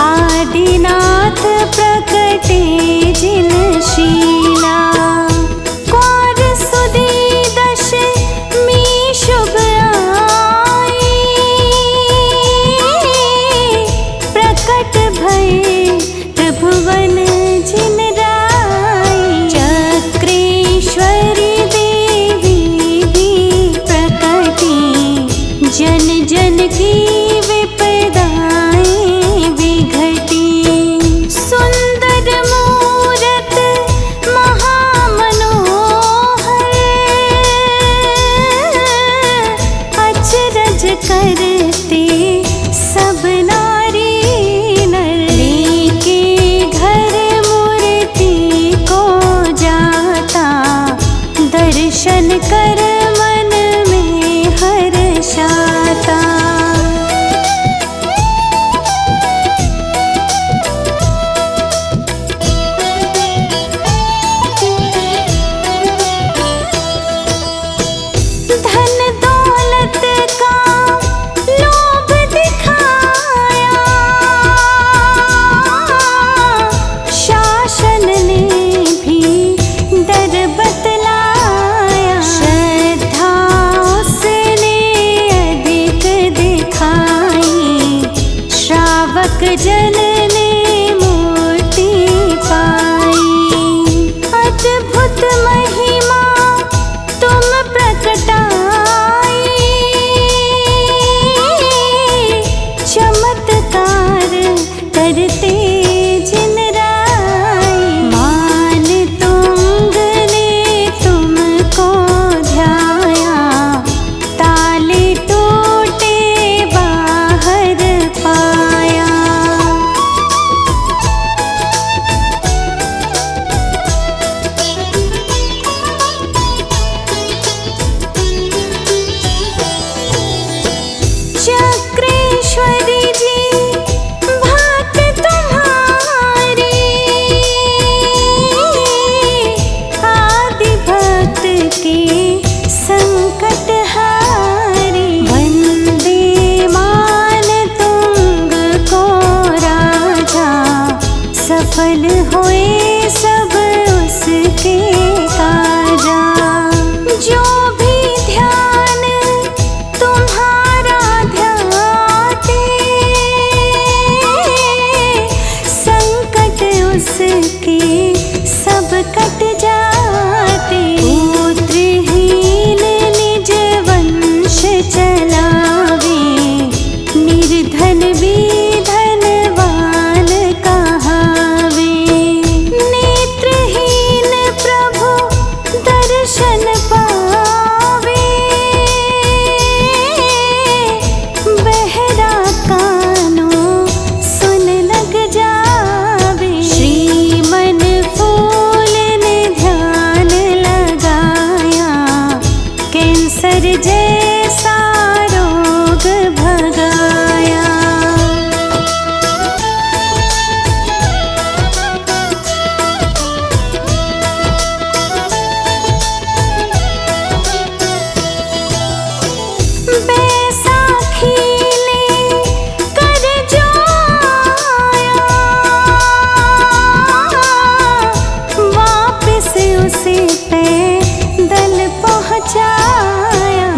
आदिनाथ प्रकटे जिन शीला। कौर सुदी दशमी शुभ आई, प्रकट भये त्रिभुवन जिन राई। चक्रेश्वरी देवी भी प्रकटी, जन जन की विपदाएं विघटी। सुंदर मूरत महामनोहर, अचरज करते सब नारी नर। लेके घर मूर्ति को जाता, दर्शन कर मन में हर्षाता। धन दौलत का लोभ दिखाया, शासन ने भी डर बतलाया। श्रद्धा उसने अधिक दिखाई, श्रावक जन ने मूर्ति पाई। अद्भुत महिमा तुम प्रकटाई, चमत्कार करते जिन राई। मान तुंग ने तुमको ध्याया, ताले टूटे बाहर पाया। चक्रेश्वरी जी भात तुम्हारी, आदि भक्त के संकट हारी। वंदे मान तुंग को राजा, सफल हुए सब उसके काजा। जो भी ध्यान तुम्हारा ध्याते, संकट उसके सब कट जाते। पुत्रहीन निज वंश चलावे, निर्धन भी धनवान कहावे। नेत्रहीन प्रभु दर्शन पावे, बहरा कानो सुन लग जावे। श्रीमन फूल ने ध्यान लगाया, कैंसर जैसा रोग भगाया। बैसाखी ले कर जो आया, वापिस उसे पैदल पहुँचाया।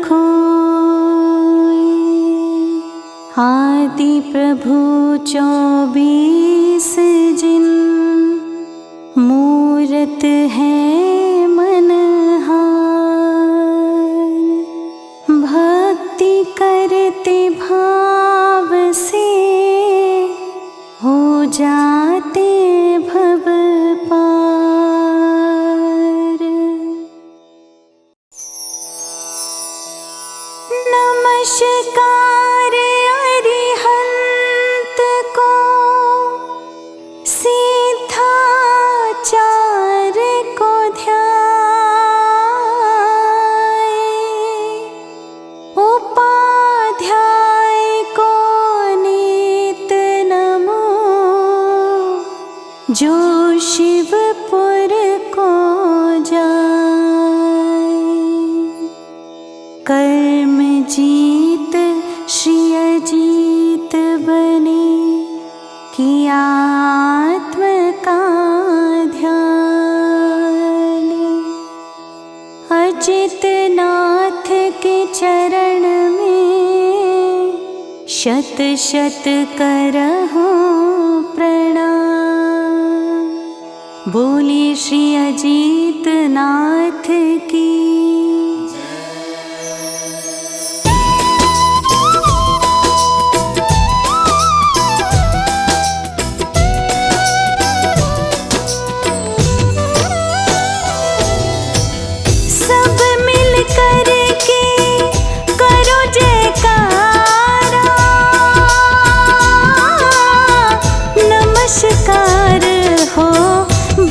खोए। आदि प्रभु 24 जिन, मूरत है मनहार। भक्ति करते भाव से हो जाते भव पार। नमस्कार अरिहंत को, सिद्धाचार को ध्याए। उपाध्याय को नित नमो, जो शिवपुर को जाए। कर्म जीत श्री अजीत बने, किया आत्म का ध्यान। अजित नाथ के चरण में, शत शत करहूं प्रणाम। बोले श्री अजीत नाथ की। नमस्कार हो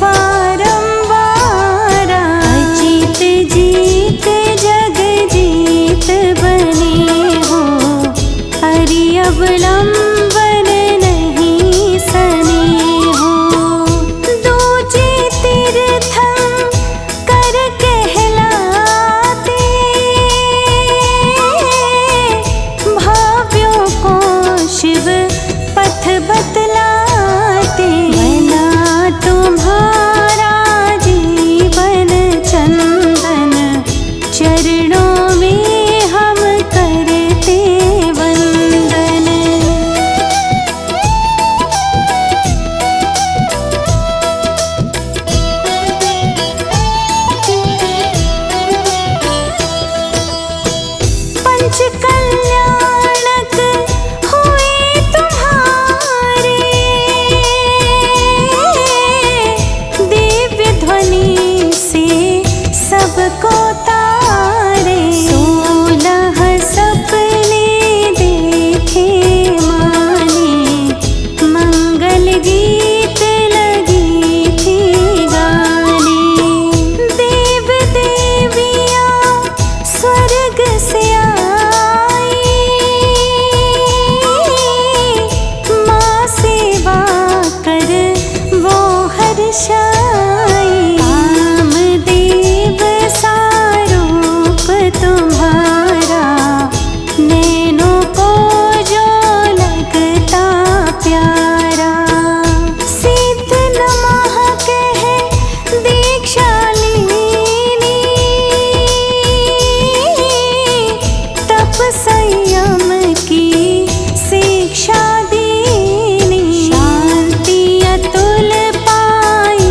बारंबार। अजीत जीत जग जीत बने हो, हरि अवलंबन नहीं सने हो। दूजे तीर्थम कर कहलाते, भाव्यों को शिव पथ बतलाते। बना तुम्हारा जीवन चंदन, चरणों में हम करते वंदन। पंच कल्याणक हुए तुम्हारे, दिव्य ध्वनि से सबको तारे। 16 सपने देखे माने, मंगल गीत लगी थी गाने। देव देवियाँ स्वर्ग से आई, माँ सेवा कर वो हर्षाई। कामदेव सा रूप तुम्हारा, नैनों को जो लगता प्यारा। सिद्ध नमः कह दीक्षा लीनी, तप संयम की शिक्षा दीनी। शांति अतुल पाई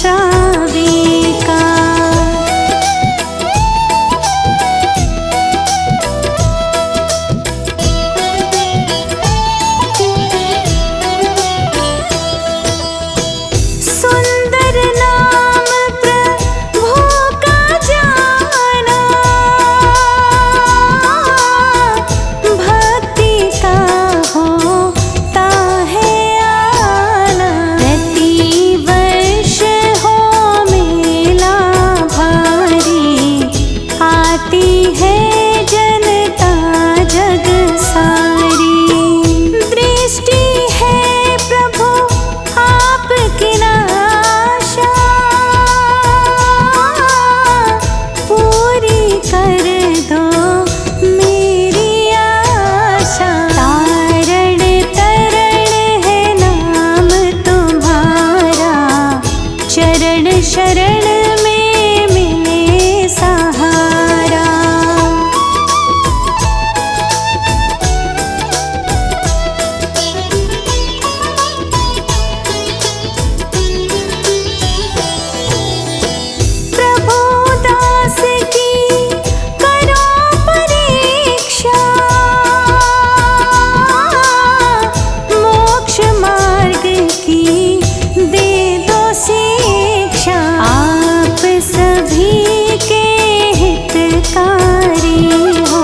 स्वीकार। सुंदर नाम प्रभु का जाना, भक्ति का होता है आना। प्रतिवर्ष हो मेला भारी, आती है जनता जग सारी। दृष्टि है प्रभु आपकी नाशा, पूरी कर दो मेरी आशा। तारण तरण है नाम तुम्हारा, चरण शरण में मिले सहारा। प्रभु दास की करो परीक्षा, मोक्ष मार्ग की दे दो शिक्षा। आप सभी के हितकारी हो,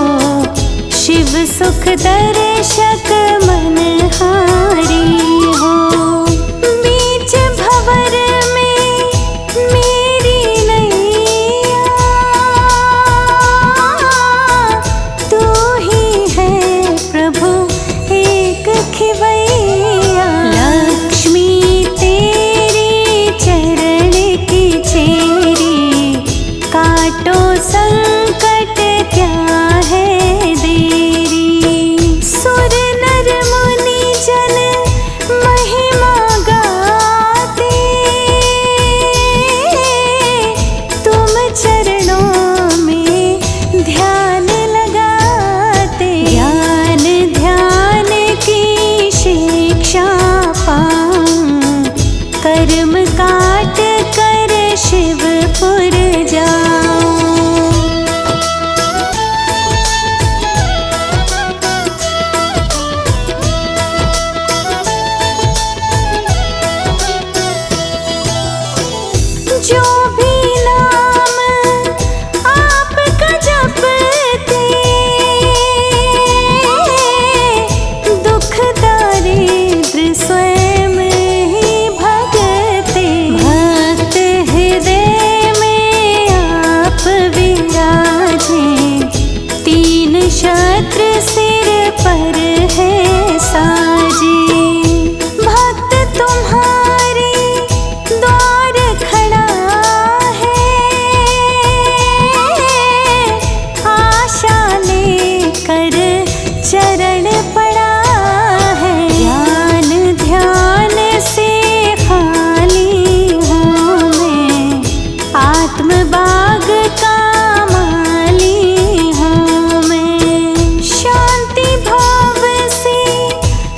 शिव सुख दर्शक मनहारी हो। बीच भंवर में मेरी नैया, तू ही है प्रभु एक खिवैया। लक्ष्मी तेरी चरण की चेरी, काटो संकट क्या है देरी। सुर नर मुनि जन महिमा गाते, तुम चरणों में ध्यान लगाते। ज्ञान ध्यान की शिक्षा पाऊं, कर्म काट कर शिवपुर जाऊं। जो भी नाम आपका जपते, दुख दारिद्र स्वयं ही भगते। भक्त हृदय में आप विराजे, तीन छत्र सिर पर है साजे। भक्त तुम्हारे द्वार खड़ा है, आशा लेकर चरण पड़ा है। ज्ञान ध्यान से खाली हूँ मैं, आत्म बाग का माली हूँ मैं। शांति भाव से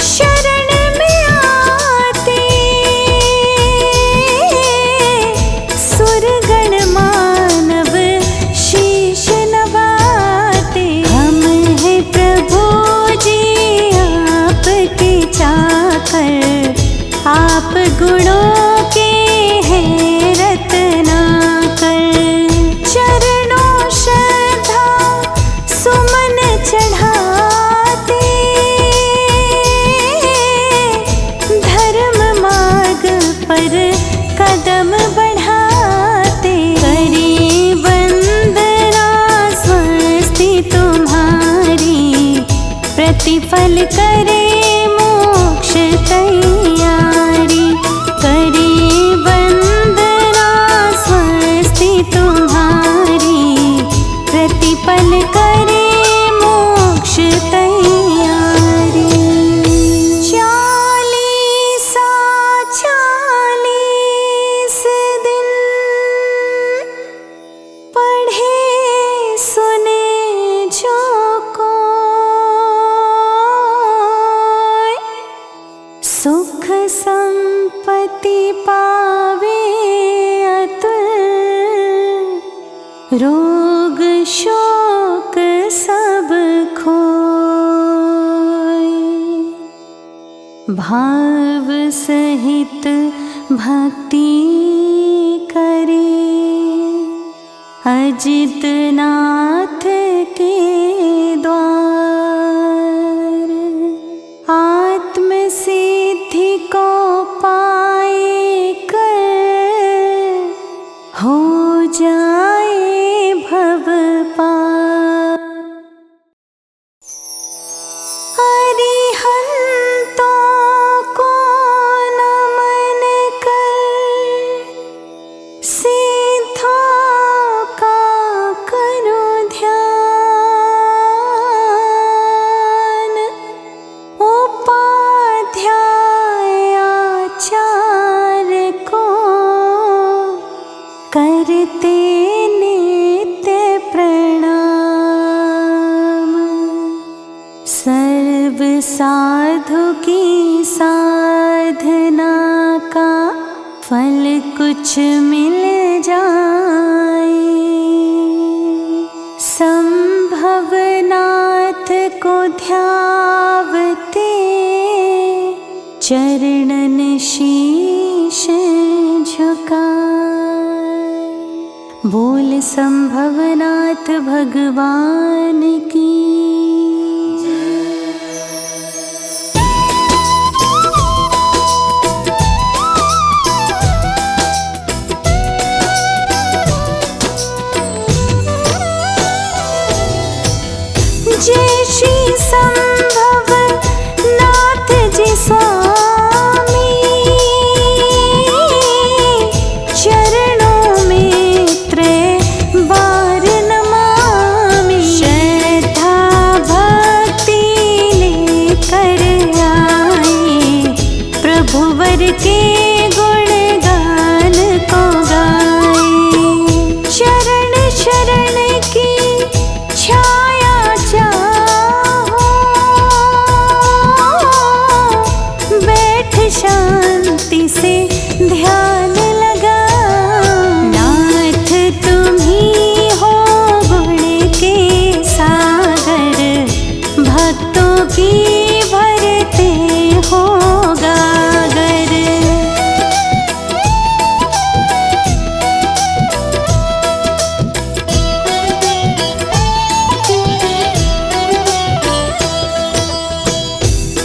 शरण में आते, सुरगण मानव शीश नवाते। हम हैं प्रभु जी आपके चाकर, आप गुणों के हैं रत्नाकर। चरणों श्रद्धा सुमन चढ़ाते, धर्म मार्ग पर कदम बढ़ाते। करी वंदना स्वस्ति तुम्हारी, प्रतिफल करे मोक्ष तैयारी। करे संपत्ति पावे अतुल, रोग शोक सब खोए। भाव सहित भक्ति करे, अजित नाथ के द्वार। आत्म सिद्धि को पाए कर, हो जाए भव पार। अरिहंतों को नमन कर, सिद्धों का करो ध्यान। उपाध्याय आचार्य को करते नित्य प्रणाम। सर्व साधु की साधना का फल कुछ मिल जाए। संभवनाथ को ध्यावते, चरणन शीश झुकाए। बोल संभवनाथ भगवान की। जय श्री संभवनाथ जी स्वामी, चरणों में त्रैबार नमामि। श्रद्धा भक्ति लेकर आए, प्रभुवर के गुणगान को गाए। चरण शरण की छाया चाहो, बैठ शांति से ध्यान लगा। नाथ तुम ही हो गुण के सागर, भक्तों की भरते हो गागर।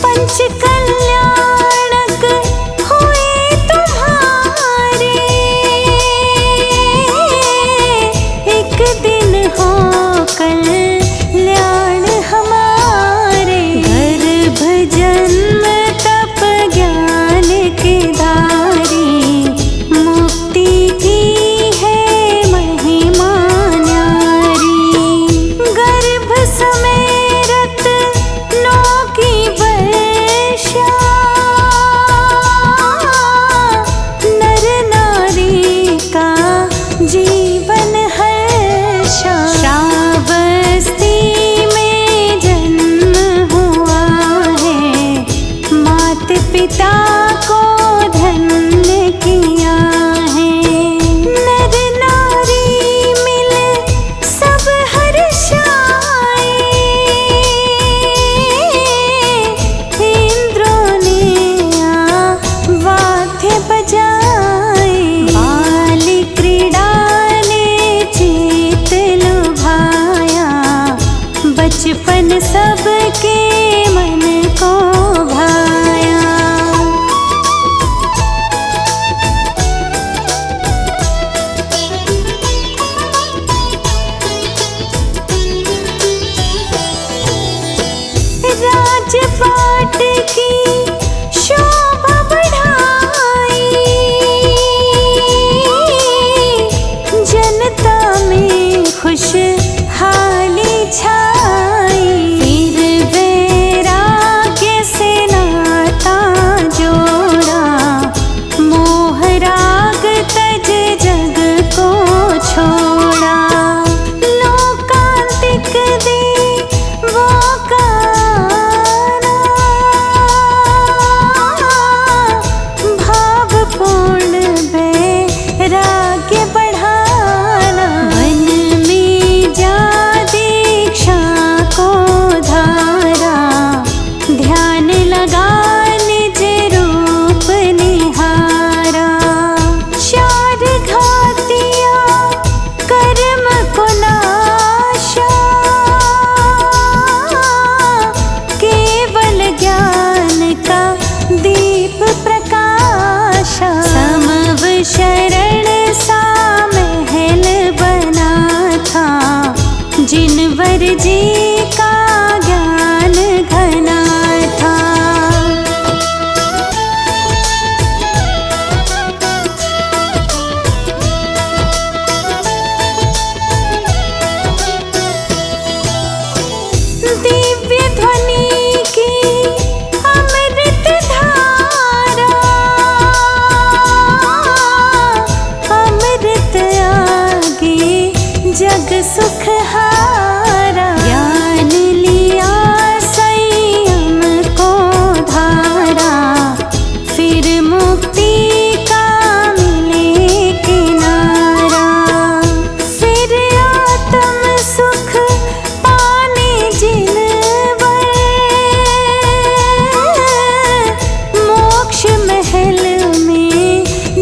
पंच कल्याणक हुए तुम्हारे,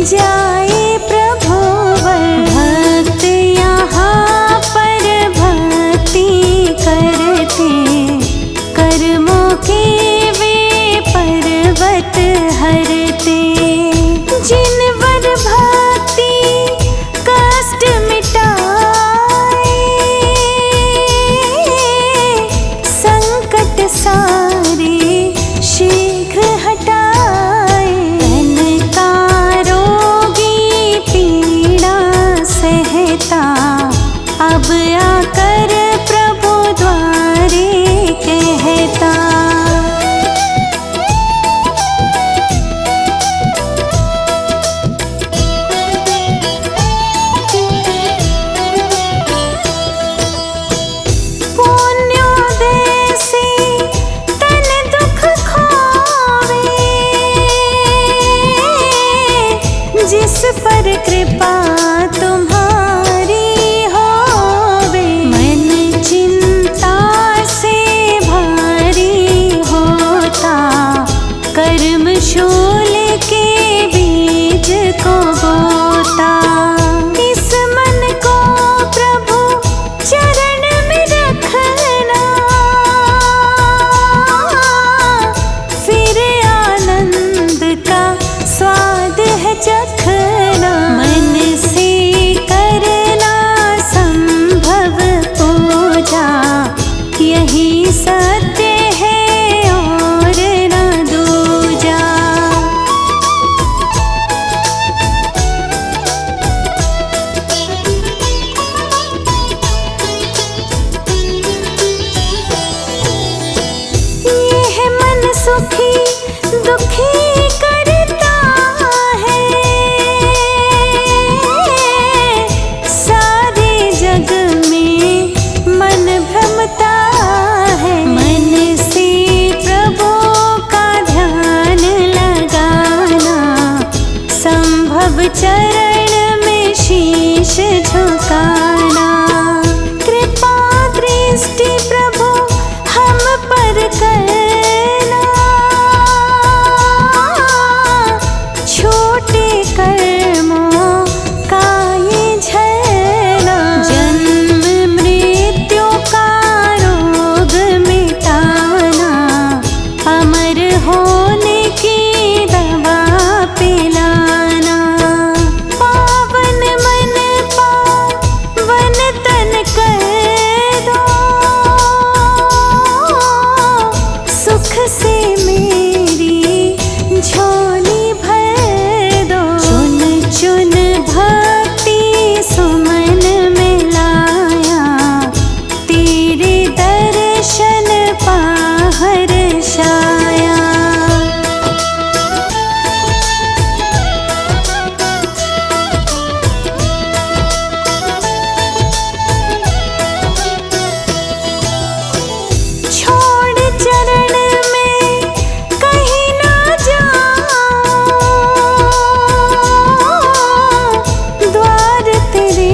जाए प्रभुवर। भक्त यहाँ पर भक्ति करते, कर्मों के वे पर्वत हरते। जिनवर भक्ति कष्ट मिटाए, संकट सारे शीघ्र हटाए। तन का रोगी पीड़ा सहता, अब आकर प्रभु द्वारे कहता। पुण्योदय से तन दुख खोवे, जिस पर कृपा तुम्हारी होवे। मन चिंता से भारी होता, कर्म शूल के बीज को बोता। इस मन को प्रभु चरण में रखना, फिर आनंद का स्वाद है चखना। मन से करना संभव पूजा, यही सत्य है और न दूजा। यह मन सुखी दुखी करता है, सारे जग में मन भ्रमता है। मन से प्रभु का ध्यान लगाना, संभव चरण में शीश झुकाना। कृपा दृष्टि प्रभु हम पर करना, छोटे कर्मों का ये झरना। जन्म मृत्यु का रोग मिटाना, अमर होने की दवा पिलाना। पावन मन पावन तन कर दो, सुख से मेरी झोली भर दो। चुन चुन भक्ति सुमन में लाया, तेरे दर्शन पाहर छाया। छोड़ चरण में कहीं ना जाऊं, द्वार तेरे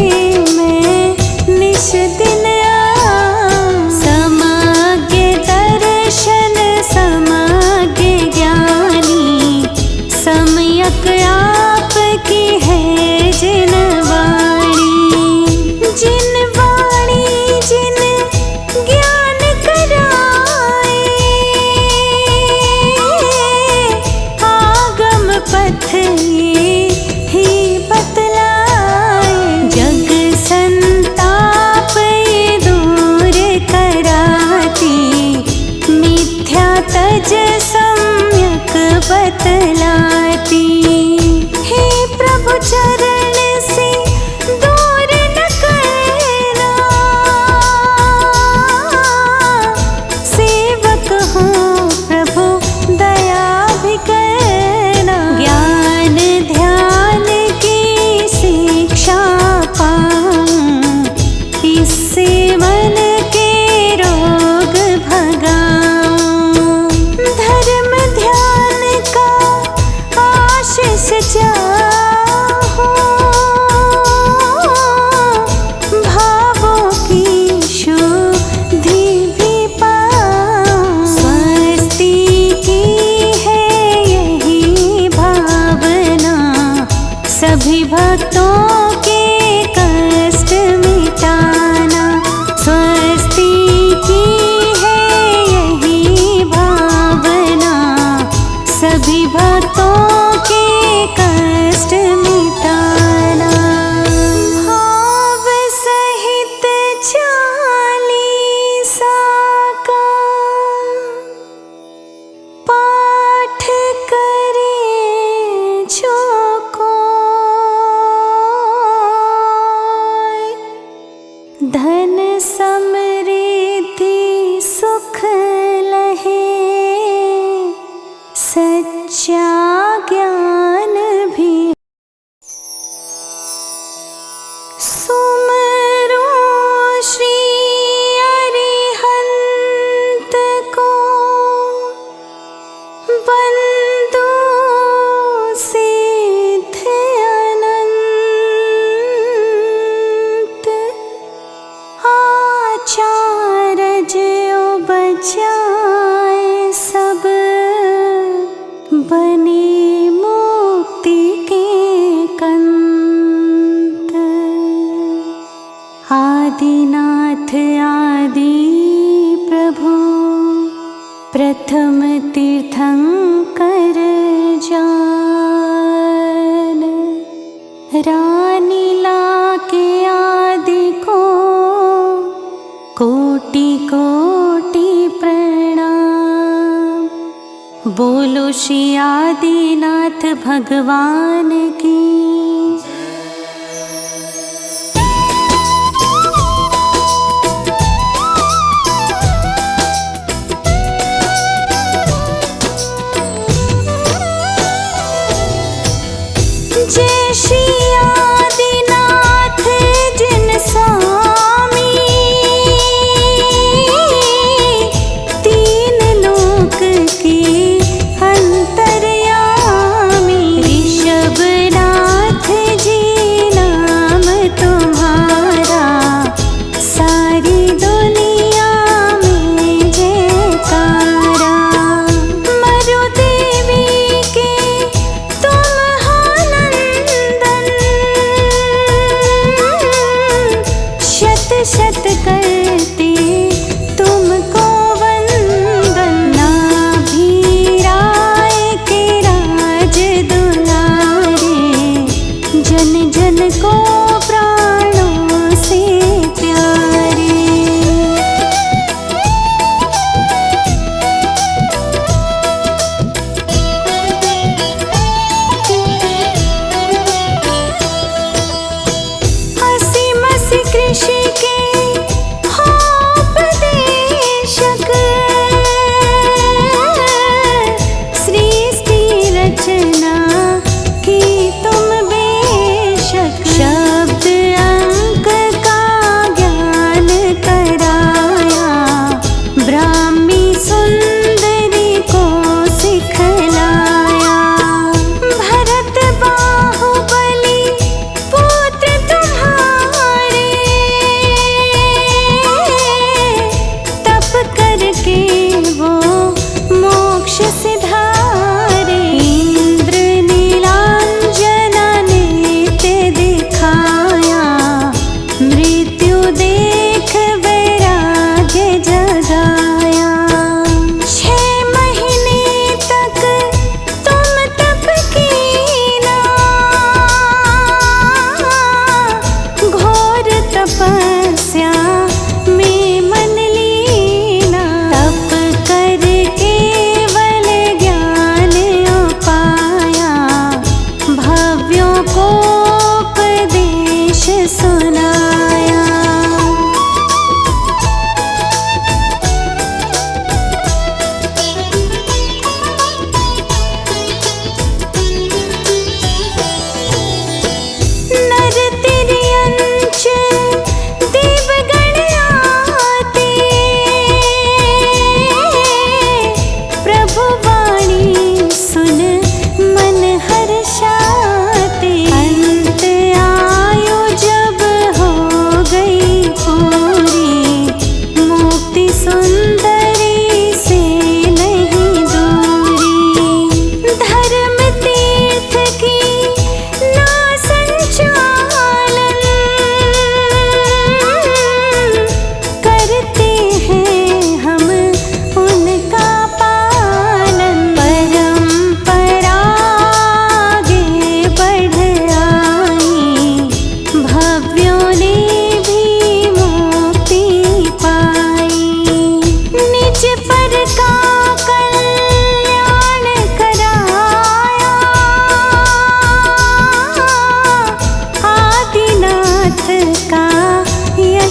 मैं निश दिन आऊं। समज्ञ दर्शन समज्ञ ज्ञानी, सम्यक आपकी है जिन वाणी। जिन वाणी जिन ज्ञान कराए, आगम पथ ये ही बतलाए। जग संताप ये दूर कराती, मिथ्या तज सम्यक बतलाती। हे प्रभु चरण से दूर न करना, सेवक हूँ प्रभु दया भी करना। ज्ञान ध्यान सभी भक्तों के कष्ट मिटाना। स्वस्ति की है यही भावना, सभी भक्तों के कष्ट मिटाना। भाव सहित चालीसा का पाठ करे जो कोई, धन समृद्धि सुख लहे, सच्चा ज्ञान भी। सुमरो श्री अरिहंत को, बंधु सिद्ध अनंत, आचार्य बचाए सब, बने मुक्ति के कंत। आदिनाथ आदि प्रभु, प्रथम तीर्थंकर जान। रानीला के आदि को कोटि कोटि प्रणाम। बोलो श्री आदिनाथ भगवान की। जय श्री आदिनाथ जिन स्वामी, तीन लोक की अंतर्यामी। ऋषभनाथ जी नाम तुम्हारा, सारी दुनिया में जयकारा। मरु देवी के तुम हो नंदन,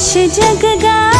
जग गा